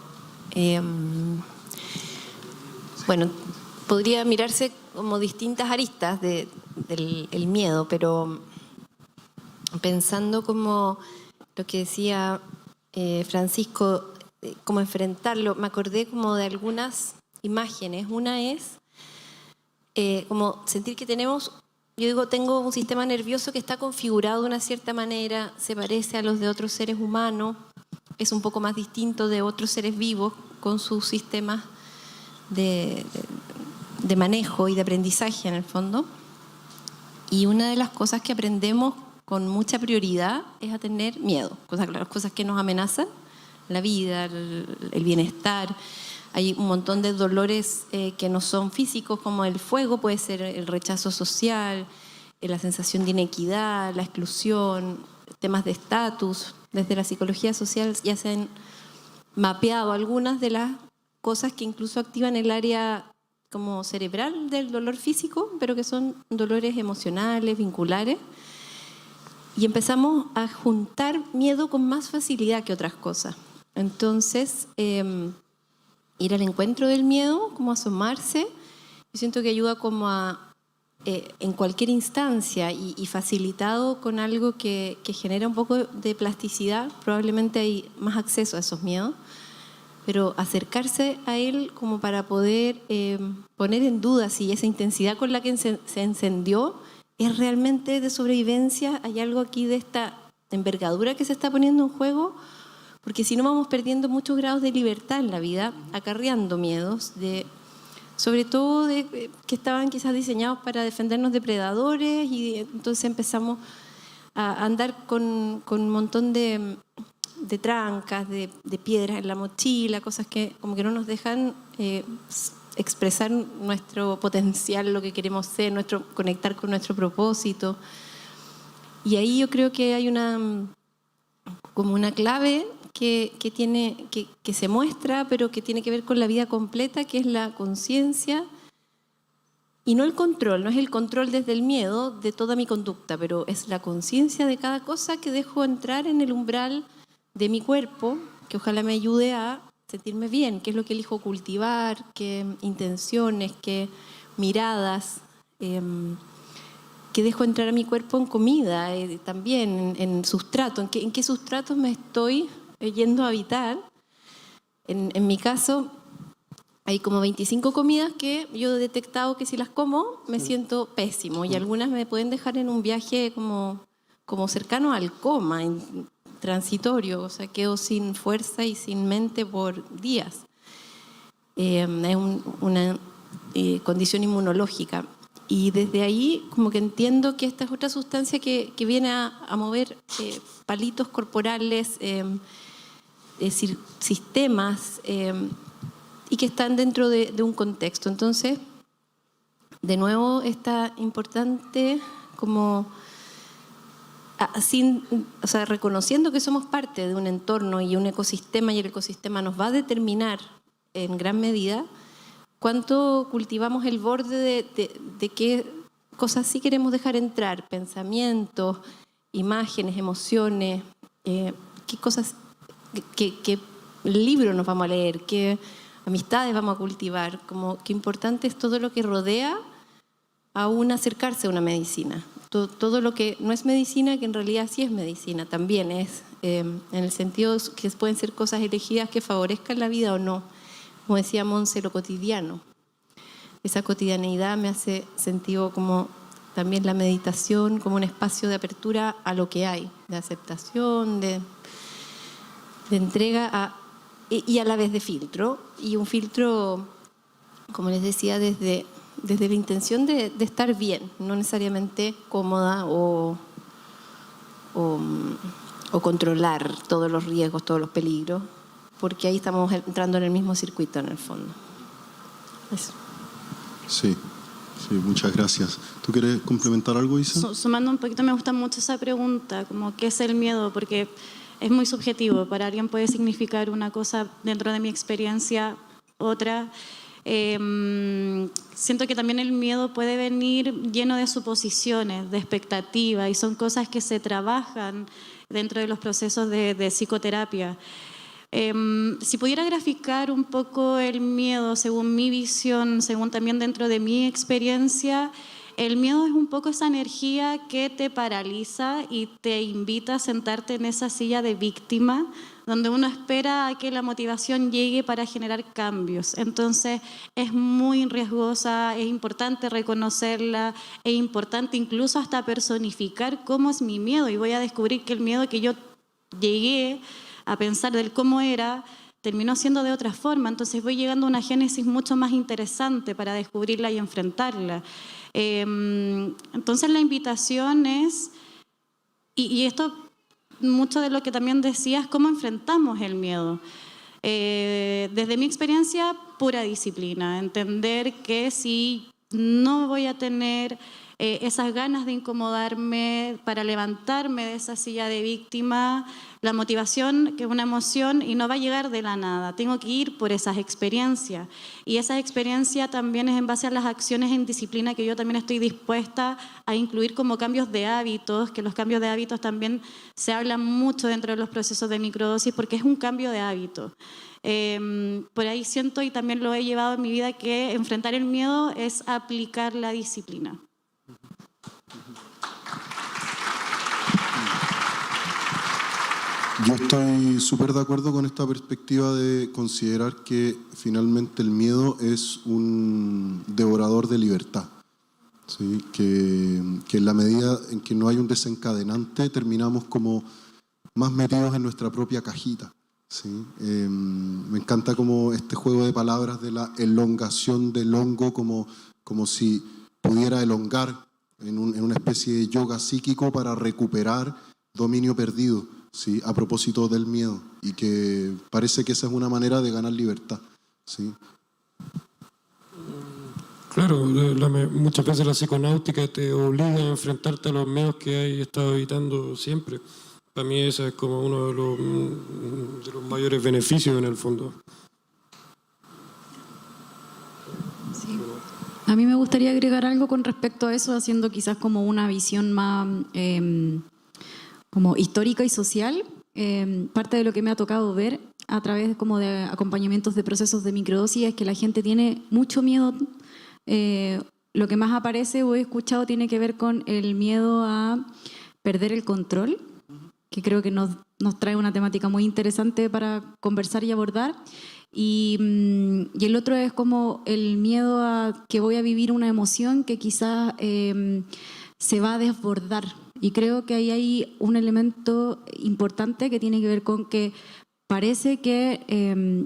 Bueno, podría mirarse como distintas aristas del miedo, pero pensando como lo que decía Francisco, cómo enfrentarlo, me acordé como de algunas imágenes. Una es como sentir que tenemos, yo digo, tengo un sistema nervioso que está configurado de una cierta manera, se parece a los de otros seres humanos, es un poco más distinto de otros seres vivos con sus sistemas de manejo y de aprendizaje en el fondo. Y una de las cosas que aprendemos con mucha prioridad es a tener miedo, cosas que nos amenazan, la vida, el bienestar. Hay un montón de dolores que no son físicos, como el fuego, puede ser el rechazo social, la sensación de inequidad, la exclusión, temas de estatus. Desde la psicología social ya se han mapeado algunas de las cosas que incluso activan el área como cerebral del dolor físico, pero que son dolores emocionales, vinculares. Y empezamos a juntar miedo con más facilidad que otras cosas. Entonces, ir al encuentro del miedo, como asomarse, yo siento que ayuda como a, en cualquier instancia y facilitado con algo que genera un poco de plasticidad, probablemente hay más acceso a esos miedos, pero acercarse a él como para poder poner en duda si esa intensidad con la que se encendió es realmente de sobrevivencia, hay algo aquí de esta envergadura que se está poniendo en juego, porque si no vamos perdiendo muchos grados de libertad en la vida, acarreando miedos, sobre todo que estaban quizás diseñados para defendernos de predadores, y entonces empezamos a andar con un montón de trancas, de piedras en la mochila, cosas que como que no nos dejan expresar nuestro potencial, lo que queremos ser, conectar con nuestro propósito. Y ahí yo creo que hay como una clave que se muestra, pero que tiene que ver con la vida completa, que es la conciencia y no el control. No es el control desde el miedo de toda mi conducta, pero es la conciencia de cada cosa que dejo entrar en el umbral de mi cuerpo, que ojalá me ayude a sentirme bien, qué es lo que elijo cultivar, qué intenciones, qué miradas, que dejo entrar a mi cuerpo en comida, también en sustrato, en qué sustratos me estoy yendo a habitar. En mi caso, hay como 25 comidas que yo he detectado que si las como me siento pésimo, y algunas me pueden dejar en un viaje como cercano al coma, transitorio, o sea, quedo sin fuerza y sin mente por días. Es una condición inmunológica. Y desde ahí como que entiendo que esta es otra sustancia que viene a mover palitos corporales, sistemas, y que están dentro de un contexto. Entonces, de nuevo, está importante como reconociendo que somos parte de un entorno y un ecosistema, y el ecosistema nos va a determinar en gran medida cuánto cultivamos el borde de qué cosas sí queremos dejar entrar, pensamientos, imágenes, emociones, qué cosas, qué libro nos vamos a leer, qué amistades vamos a cultivar, como qué importante es todo lo que rodea a acercarse a una medicina. Todo lo que no es medicina, que en realidad sí es medicina, también es, en el sentido que pueden ser cosas elegidas que favorezcan la vida o no. Como decía Monse, lo cotidiano. Esa cotidianeidad me hace sentido como también la meditación, como un espacio de apertura a lo que hay, de aceptación, de entrega y a la vez de filtro. Y un filtro, como les decía, desde la intención de estar bien, no necesariamente cómoda o controlar todos los riesgos, todos los peligros, porque ahí estamos entrando en el mismo circuito en el fondo. Eso. Sí, muchas gracias. ¿Tú quieres complementar algo, Isa? Sumando un poquito, me gusta mucho esa pregunta, como qué es el miedo, porque es muy subjetivo. Para alguien puede significar una cosa, dentro de mi experiencia, otra. Siento que también el miedo puede venir lleno de suposiciones, de expectativas, y son cosas que se trabajan dentro de los procesos de psicoterapia. Si pudiera graficar un poco el miedo según mi visión, según también dentro de mi experiencia, el miedo es un poco esa energía que te paraliza y te invita a sentarte en esa silla de víctima, donde uno espera a que la motivación llegue para generar cambios. Entonces es muy riesgosa, es importante reconocerla, es importante incluso hasta personificar cómo es mi miedo, y voy a descubrir que el miedo que yo llegué a pensar del cómo era, terminó siendo de otra forma. Entonces voy llegando a una génesis mucho más interesante para descubrirla y enfrentarla. Entonces la invitación es, y esto mucho de lo que también decías, cómo enfrentamos el miedo. Desde mi experiencia, pura disciplina, entender que si no voy a tener esas ganas de incomodarme para levantarme de esa silla de víctima, la motivación, que es una emoción y no va a llegar de la nada, tengo que ir por esas experiencias, y esa experiencia también es en base a las acciones en disciplina que yo también estoy dispuesta a incluir como cambios de hábitos, que los cambios de hábitos también se hablan mucho dentro de los procesos de microdosis porque es un cambio de hábito. Por ahí siento, y también lo he llevado en mi vida, que enfrentar el miedo es aplicar la disciplina. Yo estoy súper de acuerdo con esta perspectiva de considerar que finalmente el miedo es un devorador de libertad, ¿sí? Que en la medida en que no hay un desencadenante terminamos como más metidos en nuestra propia cajita, ¿sí? Me encanta como este juego de palabras de la elongación del hongo, como si pudiera elongar en una especie de yoga psíquico para recuperar dominio perdido, ¿sí? A propósito del miedo, y que parece que esa es una manera de ganar libertad, ¿sí? Claro, muchas veces la psiconáutica te obliga a enfrentarte a los miedos que hay estado evitando siempre. Para mí ese es como uno de los mayores beneficios en el fondo. Sí. A mí me gustaría agregar algo con respecto a eso, haciendo quizás como una visión más como histórica y social. Parte de lo que me ha tocado ver a través como de acompañamientos de procesos de microdosis es que la gente tiene mucho miedo. Lo que más aparece o he escuchado tiene que ver con el miedo a perder el control, que creo que nos trae una temática muy interesante para conversar y abordar. Y el otro es como el miedo a que voy a vivir una emoción que quizás se va a desbordar. Y creo que ahí hay un elemento importante que tiene que ver con que parece que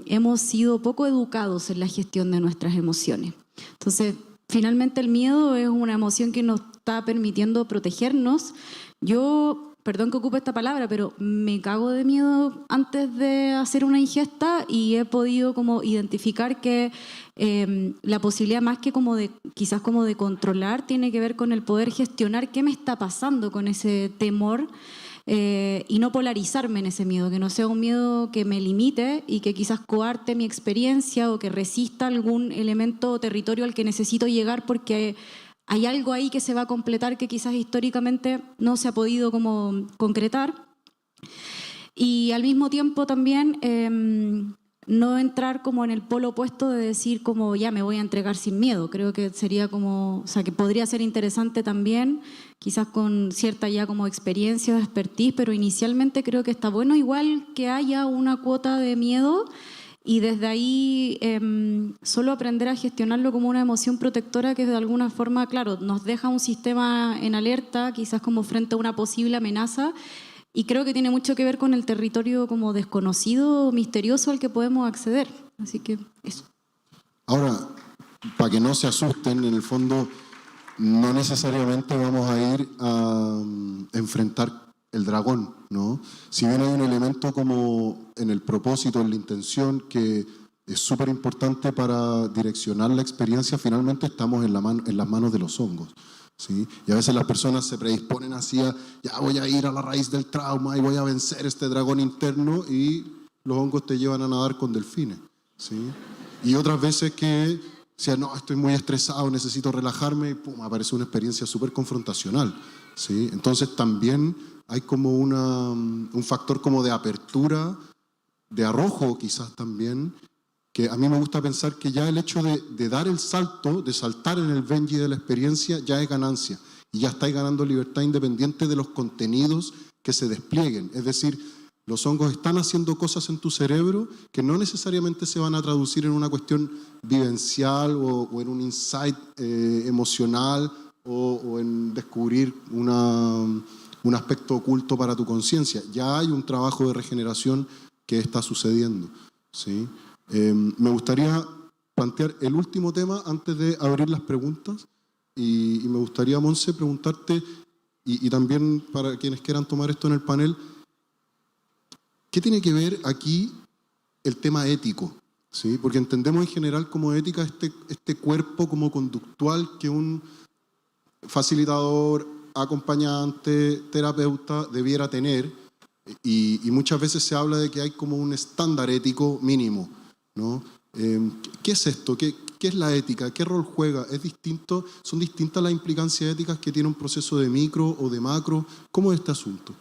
hemos sido poco educados en la gestión de nuestras emociones. Entonces, finalmente el miedo es una emoción que nos está permitiendo protegernos. Yo, perdón que ocupe esta palabra, pero me cago de miedo antes de hacer una ingesta y he podido como identificar que la posibilidad más que como de, quizás como de controlar, tiene que ver con el poder gestionar qué me está pasando con ese temor. Y no polarizarme en ese miedo, que no sea un miedo que me limite y que quizás coarte mi experiencia o que resista algún elemento o territorio al que necesito llegar porque hay algo ahí que se va a completar que quizás históricamente no se ha podido como concretar. Y al mismo tiempo también no entrar como en el polo opuesto de decir como ya me voy a entregar sin miedo. Creo que sería como, o sea, que podría ser interesante también, quizás con cierta ya como experiencia o expertise, pero inicialmente creo que está bueno igual que haya una cuota de miedo y desde ahí solo aprender a gestionarlo como una emoción protectora que de alguna forma, claro, nos deja un sistema en alerta, quizás como frente a una posible amenaza. Y creo que tiene mucho que ver con el territorio como desconocido, misterioso al que podemos acceder. Así que eso. Ahora, para que no se asusten, en el fondo no necesariamente vamos a ir a enfrentar el dragón, ¿no? Si bien hay un elemento como en el propósito, en la intención, que es súper importante para direccionar la experiencia, finalmente estamos en las manos de los hongos. ¿Sí? Y a veces las personas se predisponen así a, ya voy a ir a la raíz del trauma y voy a vencer este dragón interno, y los hongos te llevan a nadar con delfines, ¿sí? Y otras veces que, si no, estoy muy estresado, necesito relajarme, y pum, aparece una experiencia súper confrontacional, ¿sí? Entonces también hay como un factor como de apertura, de arrojo quizás también, que a mí me gusta pensar que ya el hecho de dar el salto, de saltar en el Benji de la experiencia, ya es ganancia. Y ya estáis ganando libertad independiente de los contenidos que se desplieguen. Es decir, los hongos están haciendo cosas en tu cerebro que no necesariamente se van a traducir en una cuestión vivencial o en un insight emocional o en descubrir un aspecto oculto para tu conciencia. Ya hay un trabajo de regeneración que está sucediendo, ¿sí? Me gustaría plantear el último tema antes de abrir las preguntas y me gustaría, Monse, preguntarte, y también para quienes quieran tomar esto en el panel, ¿qué tiene que ver aquí el tema ético? ¿Sí? Porque entendemos en general como ética este cuerpo como conductual que un facilitador, acompañante, terapeuta debiera tener, y muchas veces se habla de que hay como un estándar ético mínimo, ¿no? ¿Qué es esto? ¿Qué es la ética? ¿Qué rol juega? ¿Es distinto? ¿Son distintas las implicancias éticas que tiene un proceso de micro o de macro? ¿Cómo es este asunto?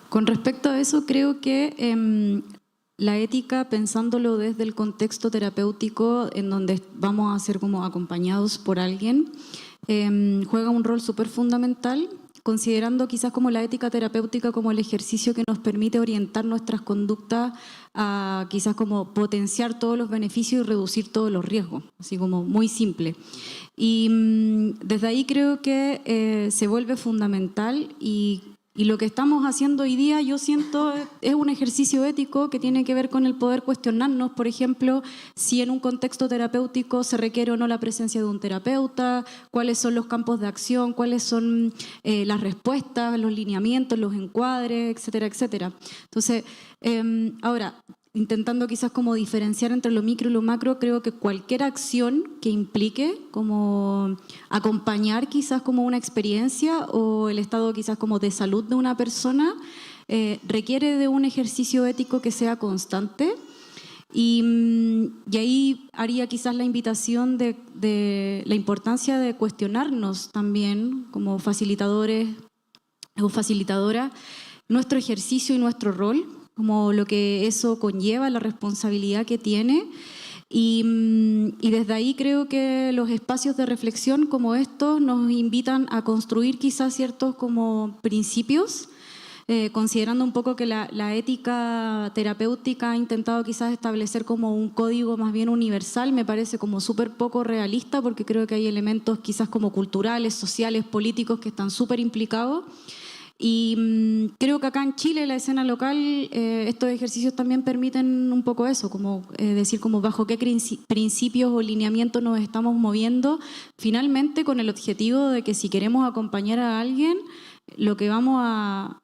Con respecto a eso, creo que la ética, pensándolo desde el contexto terapéutico, en donde vamos a ser como acompañados por alguien, juega un rol súper fundamental, considerando quizás como la ética terapéutica como el ejercicio que nos permite orientar nuestras conductas a quizás como potenciar todos los beneficios y reducir todos los riesgos, así como muy simple. Y desde ahí creo que se vuelve fundamental y Y lo que estamos haciendo hoy día, yo siento, es un ejercicio ético que tiene que ver con el poder cuestionarnos, por ejemplo, si en un contexto terapéutico se requiere o no la presencia de un terapeuta, cuáles son los campos de acción, cuáles son las respuestas, los lineamientos, los encuadres, etcétera, etcétera. Entonces, ahora, intentando quizás como diferenciar entre lo micro y lo macro, creo que cualquier acción que implique como acompañar quizás como una experiencia o el estado quizás como de salud de una persona requiere de un ejercicio ético que sea constante y ahí haría quizás la invitación de la importancia de cuestionarnos también como facilitadores o facilitadoras nuestro ejercicio y nuestro rol, como lo que eso conlleva, la responsabilidad que tiene. Y desde ahí creo que los espacios de reflexión como estos nos invitan a construir quizás ciertos como principios, considerando un poco que la ética terapéutica ha intentado quizás establecer como un código más bien universal, me parece como súper poco realista porque creo que hay elementos quizás como culturales, sociales, políticos que están súper implicados. Y creo que acá en Chile, la escena local, estos ejercicios también permiten un poco eso, como decir como bajo qué principios o lineamientos nos estamos moviendo, finalmente con el objetivo de que si queremos acompañar a alguien, lo que vamos a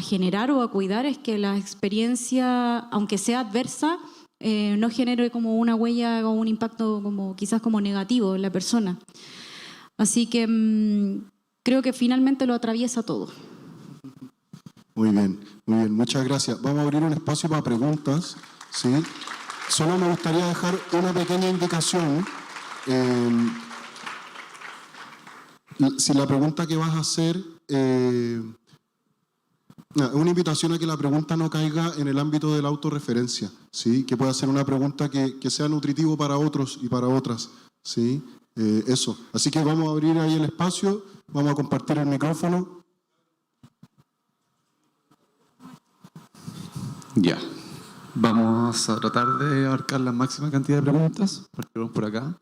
generar o a cuidar es que la experiencia, aunque sea adversa, no genere como una huella o un impacto como quizás como negativo en la persona. Así que creo que finalmente lo atraviesa todo. Muy bien, muy bien. Muchas gracias. Vamos a abrir un espacio para preguntas, ¿sí? Solo me gustaría dejar una pequeña indicación. Si la pregunta que vas a hacer... una invitación a que la pregunta no caiga en el ámbito de la autorreferencia, ¿sí? Que pueda ser una pregunta que sea nutritivo para otros y para otras, ¿sí? Eso. Así que vamos a abrir ahí el espacio, vamos a compartir el micrófono. Ya. Vamos a tratar de abarcar la máxima cantidad de preguntas. Partimos por acá.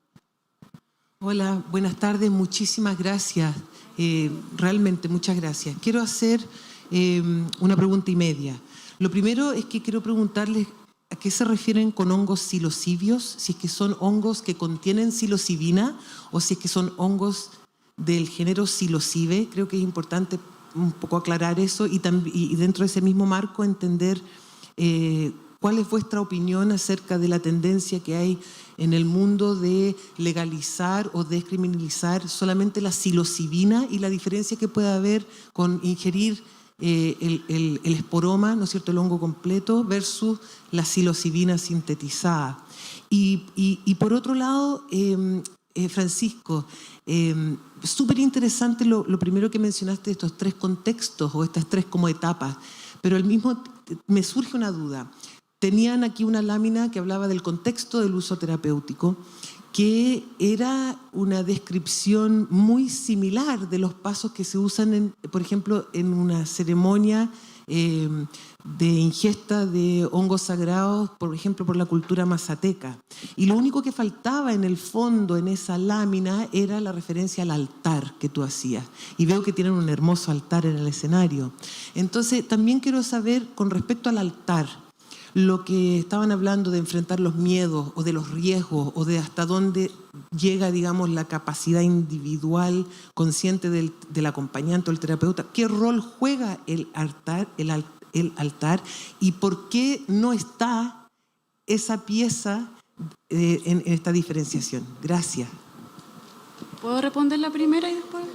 Hola, buenas tardes, muchísimas gracias. Realmente, muchas gracias. Quiero hacer una pregunta y media. Lo primero es que quiero preguntarles a qué se refieren con hongos psilocibios, si es que son hongos que contienen psilocibina o si es que son hongos del género psilocibe. Creo que es importante un poco aclarar eso y dentro de ese mismo marco entender cuál es vuestra opinión acerca de la tendencia que hay en el mundo de legalizar o descriminalizar solamente la psilocibina y la diferencia que puede haber con ingerir el esporoma, ¿no es cierto?, el hongo completo versus la psilocibina sintetizada. Y por otro lado, Francisco, súper interesante lo primero que mencionaste, estos tres contextos o estas tres como etapas, pero al mismo me surge una duda. Tenían aquí una lámina que hablaba del contexto del uso terapéutico, que era una descripción muy similar de los pasos que se usan, por ejemplo, en una ceremonia de ingesta de hongos sagrados, por ejemplo, por la cultura mazateca. Y lo único que faltaba en el fondo, en esa lámina, era la referencia al altar que tú hacías. Y veo que tienen un hermoso altar en el escenario. Entonces, también quiero saber, con respecto al altar, lo que estaban hablando de enfrentar los miedos o de los riesgos o de hasta dónde llega, digamos, la capacidad individual consciente del acompañante o el terapeuta. ¿Qué rol juega el altar y por qué no está esa pieza en esta diferenciación? Gracias. ¿Puedo responder la primera y después?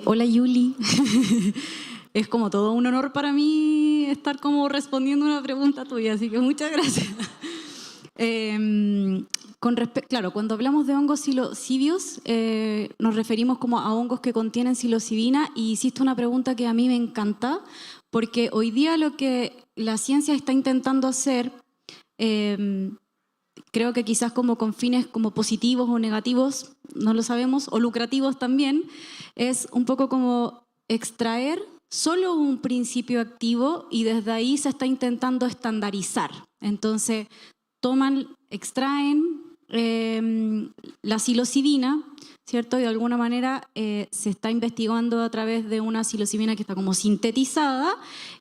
Hola, Yuli. Es como todo un honor para mí estar como respondiendo una pregunta tuya, así que muchas gracias. Claro, cuando hablamos de hongos psilocibios, nos referimos como a hongos que contienen psilocibina y hiciste una pregunta que a mí me encanta, porque hoy día lo que la ciencia está intentando hacer, creo que quizás como con fines como positivos o negativos, no lo sabemos, o lucrativos también, es un poco como extraer solo un principio activo y desde ahí se está intentando estandarizar. Entonces, extraen la psilocibina, ¿cierto? Y de alguna manera se está investigando a través de una psilocibina que está como sintetizada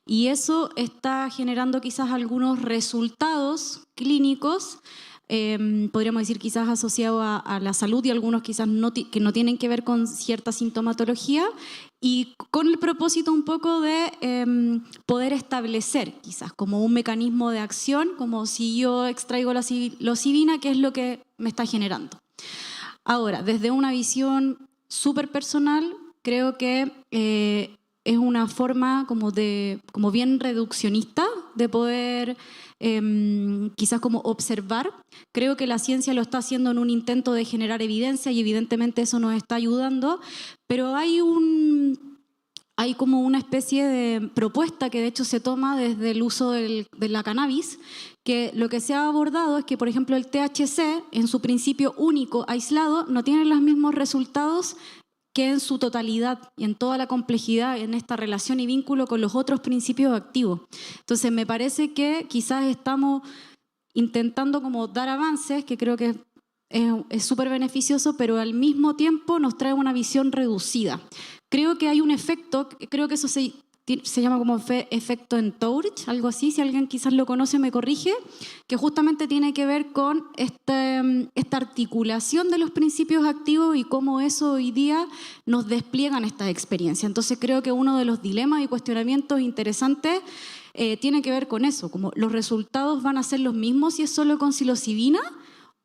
y eso está generando quizás algunos resultados clínicos, podríamos decir quizás asociados a la salud y algunos quizás que no tienen que ver con cierta sintomatología y con el propósito un poco de poder establecer quizás como un mecanismo de acción, como si yo extraigo la psilocibina, ¿qué es lo que me está generando? Ahora, desde una visión súper personal, creo que es una forma como bien reduccionista de poder quizás como observar. Creo que la ciencia lo está haciendo en un intento de generar evidencia y evidentemente eso nos está ayudando, pero hay como una especie de propuesta que de hecho se toma desde el uso de la cannabis, que lo que se ha abordado es que, por ejemplo, el THC, en su principio único, aislado, no tiene los mismos resultados que en su totalidad y en toda la complejidad en esta relación y vínculo con los otros principios activos. Entonces, me parece que quizás estamos intentando como dar avances, que creo que es súper beneficioso, pero al mismo tiempo nos trae una visión reducida. Creo que hay un efecto, creo que eso se llama como efecto Entourage, algo así, si alguien quizás lo conoce me corrige, que justamente tiene que ver con esta articulación de los principios activos y cómo eso hoy día nos despliegan estas experiencias. Entonces creo que uno de los dilemas y cuestionamientos interesantes tiene que ver con eso, como los resultados van a ser los mismos si es solo con psilocibina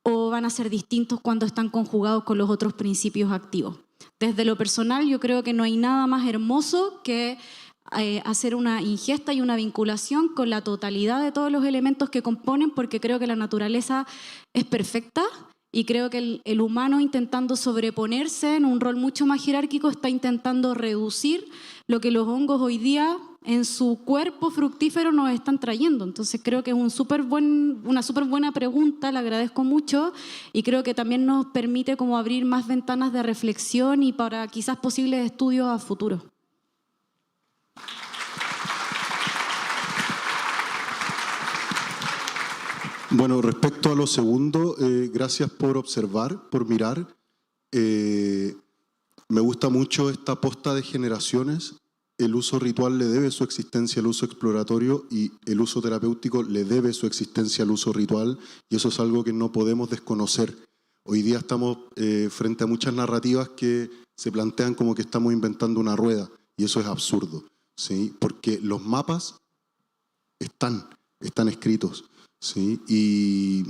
o van a ser distintos cuando están conjugados con los otros principios activos. Desde lo personal yo creo que no hay nada más hermoso que hacer una ingesta y una vinculación con la totalidad de todos los elementos que componen, porque creo que la naturaleza es perfecta y creo que el humano, intentando sobreponerse en un rol mucho más jerárquico, está intentando reducir lo que los hongos hoy día en su cuerpo fructífero nos están trayendo. Entonces creo que es una súper buena pregunta, la agradezco mucho y creo que también nos permite como abrir más ventanas de reflexión y para quizás posibles estudios a futuro. Bueno, respecto a lo segundo, gracias por observar, por mirar. Me gusta mucho esta posta de generaciones. El uso ritual le debe su existencia al uso exploratorio y el uso terapéutico le debe su existencia al uso ritual, y eso es algo que no podemos desconocer. Hoy día estamos frente a muchas narrativas que se plantean como que estamos inventando una rueda, y eso es absurdo, ¿sí? Porque los mapas están escritos, ¿sí? Y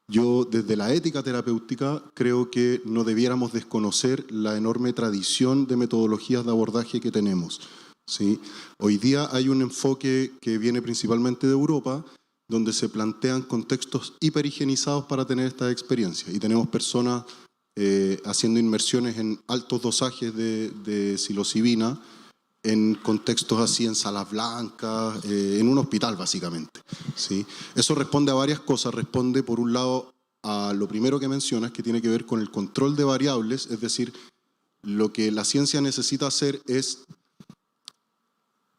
yo desde la ética terapéutica creo que no debiéramos desconocer la enorme tradición de metodologías de abordaje que tenemos, ¿sí? Hoy día hay un enfoque que viene principalmente de Europa, donde se plantean contextos hiperhigienizados para tener estas experiencias. Y tenemos personas haciendo inmersiones en altos dosajes de psilocibina, en contextos así, en salas blancas, en un hospital básicamente, ¿sí? Eso responde a varias cosas. Responde, por un lado, a lo primero que mencionas, que tiene que ver con el control de variables, es decir, lo que la ciencia necesita hacer es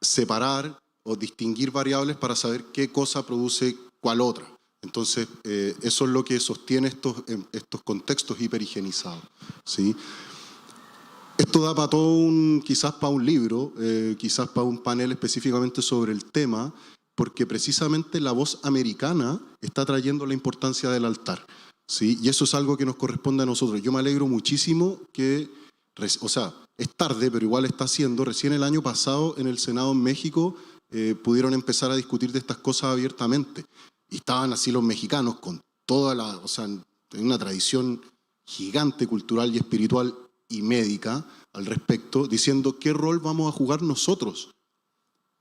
separar o distinguir variables para saber qué cosa produce cuál otra. Entonces, eso es lo que sostiene estos contextos hiperhigienizados, ¿sí? Esto da para quizás para un libro, quizás para un panel específicamente sobre el tema, porque precisamente la voz americana está trayendo la importancia del altar, ¿sí? Y eso es algo que nos corresponde a nosotros. Yo me alegro muchísimo que, o sea, es tarde, pero igual está haciendo. Recién el año pasado en el Senado en México pudieron empezar a discutir de estas cosas abiertamente. Y estaban así los mexicanos con toda o sea, una tradición gigante cultural y espiritual y médica al respecto, diciendo qué rol vamos a jugar nosotros.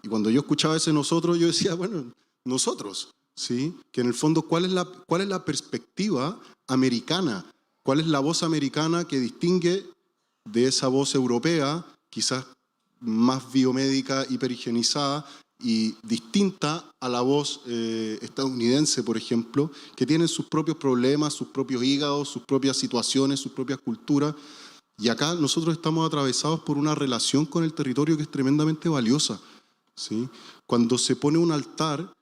Y cuando yo escuchaba ese nosotros, yo decía, bueno, nosotros, ¿sí? Que en el fondo, ¿cuál es la perspectiva americana? ¿Cuál es la voz americana que distingue de esa voz europea, quizás más biomédica, hiperhigienizada y distinta a la voz estadounidense, por ejemplo, que tienen sus propios problemas, sus propios hígados, sus propias situaciones, sus propias culturas? Y acá nosotros estamos atravesados por una relación con el territorio que es tremendamente valiosa, ¿sí? Cuando se pone un altar,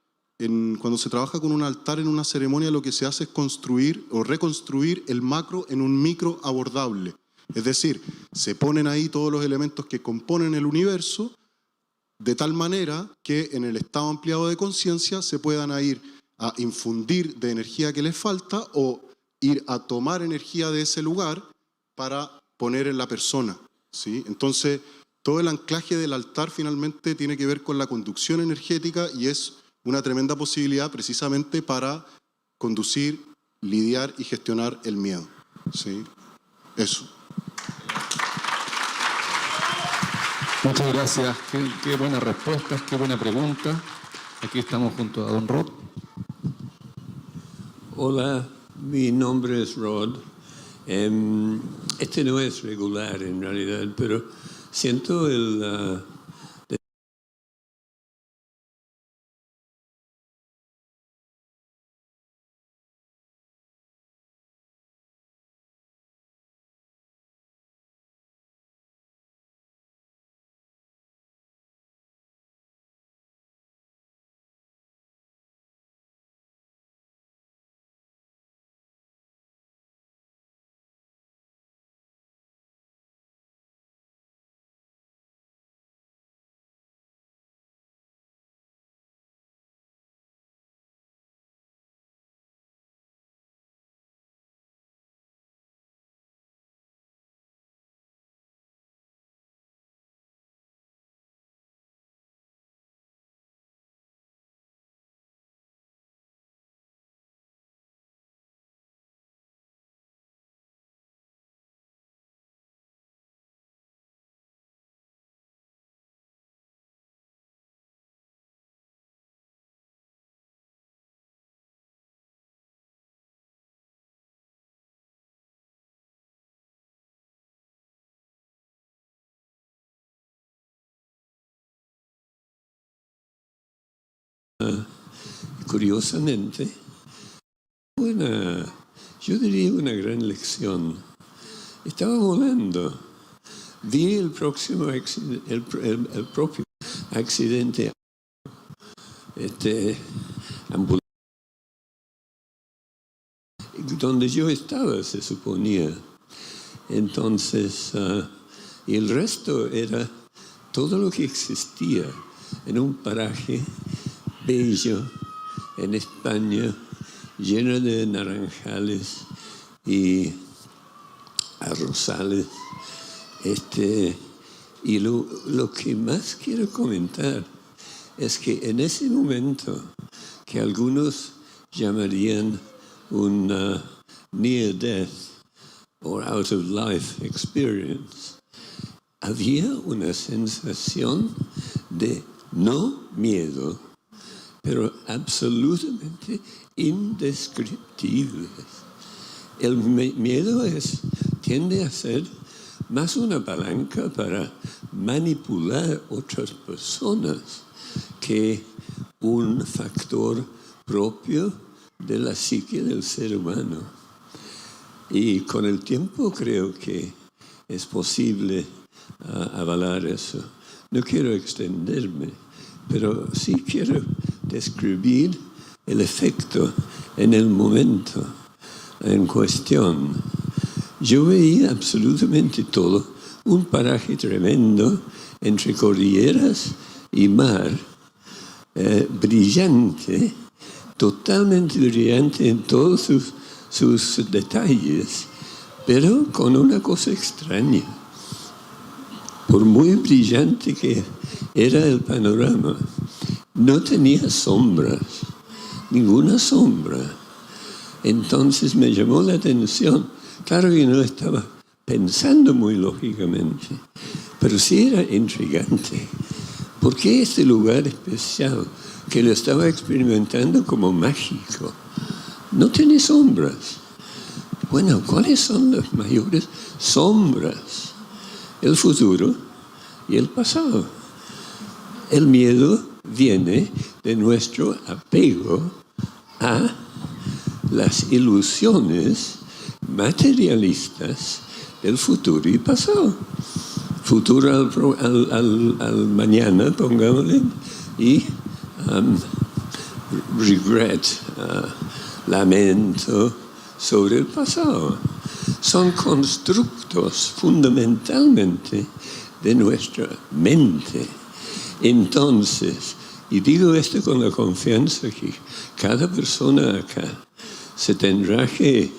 cuando se trabaja con un altar en una ceremonia, lo que se hace es construir o reconstruir el macro en un micro abordable. Es decir, se ponen ahí todos los elementos que componen el universo, de tal manera que en el estado ampliado de conciencia se puedan ir a infundir de energía que les falta o ir a tomar energía de ese lugar para poner en la persona, ¿sí? Entonces, todo el anclaje del altar finalmente tiene que ver con la conducción energética y es una tremenda posibilidad precisamente para conducir, lidiar y gestionar el miedo, ¿sí? Eso. Muchas gracias. Qué buenas respuestas, qué buena pregunta. Aquí estamos junto a don Rod. Hola, mi nombre es Rod. Este no es regular en realidad, pero siento el... Curiosamente, yo diría una gran lección. Estaba volando, vi el propio accidente donde yo estaba, se suponía. Entonces, y el resto era todo lo que existía en un paraje bello en España, lleno de naranjales y arrozales. Y lo que más quiero comentar es que en ese momento, que algunos llamarían una near death or out of life experience, había una sensación de no miedo, pero absolutamente indescriptibles. El miedo tiende a ser más una palanca para manipular otras personas que un factor propio de la psique del ser humano. Y con el tiempo creo que es posible avalar eso. No quiero extenderme, pero sí quiero describir el efecto en el momento en cuestión. Yo veía absolutamente todo, un paraje tremendo entre cordilleras y mar, brillante, totalmente brillante en todos sus detalles, pero con una cosa extraña. Por muy brillante que era el panorama, no tenía sombras, ninguna sombra. Entonces me llamó la atención. Claro que no estaba pensando muy lógicamente, pero sí era intrigante. ¿Por qué este lugar especial, que lo estaba experimentando como mágico, no tiene sombras? Bueno, ¿cuáles son las mayores sombras? El futuro y el pasado. El miedo viene de nuestro apego a las ilusiones materialistas del futuro y pasado. Futuro al mañana, pongámosle, y regret, lamento sobre el pasado. Son constructos fundamentalmente de nuestra mente. Entonces, y digo esto con la confianza que cada persona acá se tendrá que,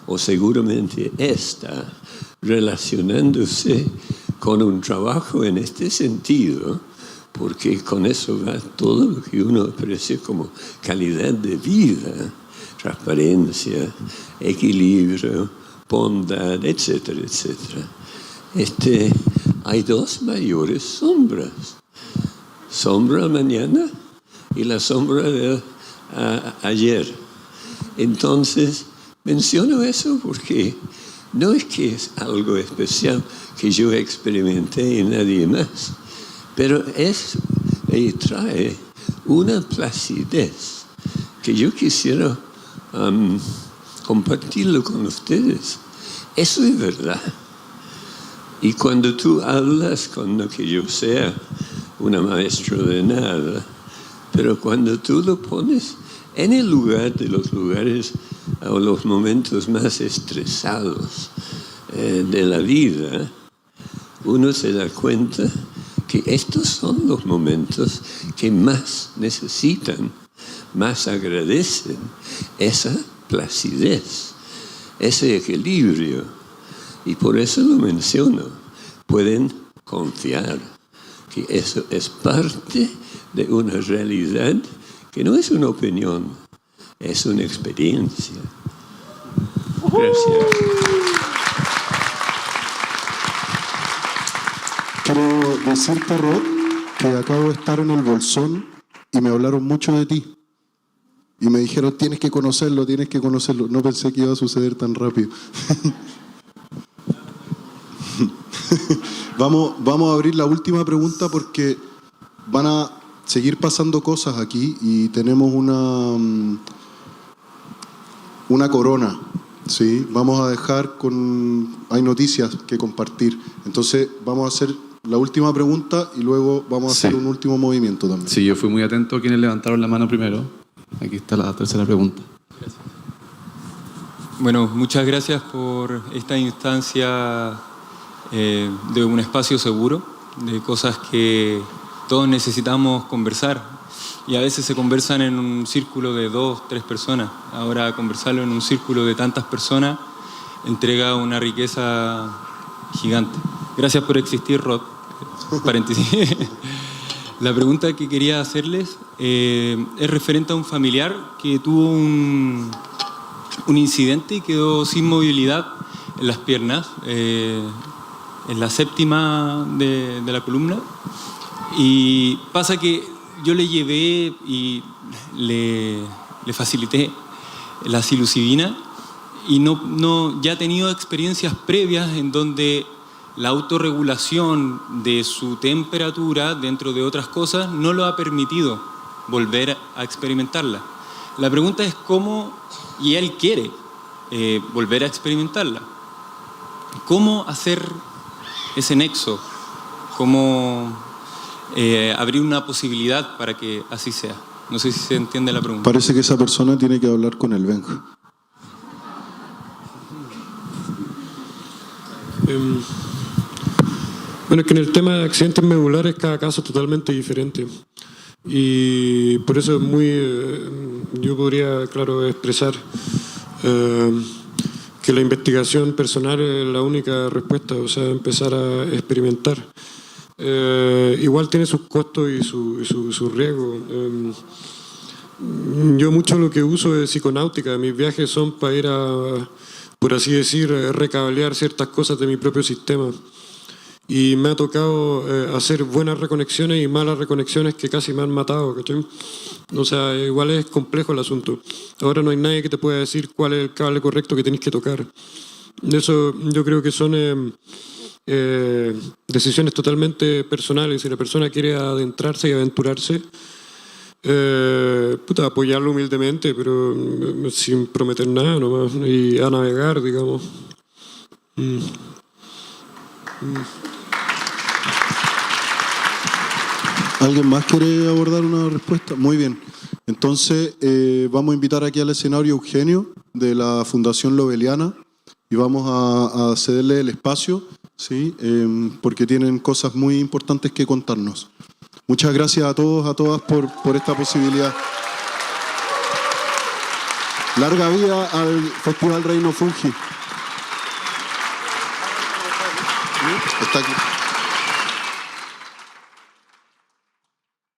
o seguramente está, relacionándose con un trabajo en este sentido, porque con eso va todo lo que uno aprecia como calidad de vida, transparencia, equilibrio, bondad, etcétera, etcétera. Hay dos mayores sombras. Sombra mañana y la sombra de ayer. Entonces, menciono eso porque no es que es algo especial que yo experimenté y nadie más, pero trae una placidez que yo quisiera compartirlo con ustedes. Eso es verdad. Y cuando tú hablas, con lo que yo sea una maestra de nada, pero cuando tú lo pones en el lugar de los lugares o los momentos más estresados de la vida, uno se da cuenta que estos son los momentos que más necesitan, más agradecen esa placidez, ese equilibrio. Y por eso lo menciono. Pueden confiar que eso es parte de una realidad que no es una opinión, es una experiencia. Gracias. Quiero decirte, Rod, que acabo de estar en el Bolsón y me hablaron mucho de ti. Y me dijeron, tienes que conocerlo, tienes que conocerlo. No pensé que iba a suceder tan rápido. Vamos a abrir la última pregunta porque van a seguir pasando cosas aquí y tenemos una corona, ¿sí? Vamos a dejar hay noticias que compartir. Entonces vamos a hacer la última pregunta y luego vamos a hacer un último movimiento también. Sí, yo fui muy atento a quienes levantaron la mano primero. Aquí está la tercera pregunta. Bueno, muchas gracias por esta instancia de un espacio seguro, de cosas que todos necesitamos conversar. Y a veces se conversan en un círculo de 2, 3 personas. Ahora conversarlo en un círculo de tantas personas entrega una riqueza gigante. Gracias por existir, Rod. Paréntesis. La pregunta que quería hacerles es referente a un familiar que tuvo un incidente y quedó sin movilidad en las piernas, en la séptima de la columna. Y pasa que yo le llevé y le facilité la psilocibina y ya ha tenido experiencias previas en donde la autorregulación de su temperatura, dentro de otras cosas, no lo ha permitido volver a experimentarla. La pregunta es cómo, y él quiere volver a experimentarla, ¿cómo hacer ese nexo? ¿Cómo abrir una posibilidad para que así sea? No sé si se entiende la pregunta. Parece que esa persona tiene que hablar con el Benja. Bueno, es que en el tema de accidentes medulares cada caso es totalmente diferente. Y por eso es yo podría, claro, expresar que la investigación personal es la única respuesta, o sea, empezar a experimentar. Igual tiene sus costos y su riesgo. Yo mucho lo que uso es psiconáutica. Mis viajes son para ir a, por así decir, recablear ciertas cosas de mi propio sistema. Y me ha tocado hacer buenas reconexiones y malas reconexiones que casi me han matado, ¿cachai? O sea, igual es complejo el asunto. Ahora no hay nadie que te pueda decir cuál es el cable correcto que tenés que tocar. Eso yo creo que son decisiones totalmente personales. Si la persona quiere adentrarse y aventurarse, apoyarlo humildemente, pero sin prometer nada nomás, y a navegar, digamos. ¿Alguien más quiere abordar una respuesta? Muy bien. Entonces, vamos a invitar aquí al escenario a Eugenio, de la Fundación Loveliana, y vamos a cederle el espacio, ¿sí? Porque tienen cosas muy importantes que contarnos. Muchas gracias a todos, a todas por esta posibilidad. Larga vida al Festival Reino Fungi. Está aquí.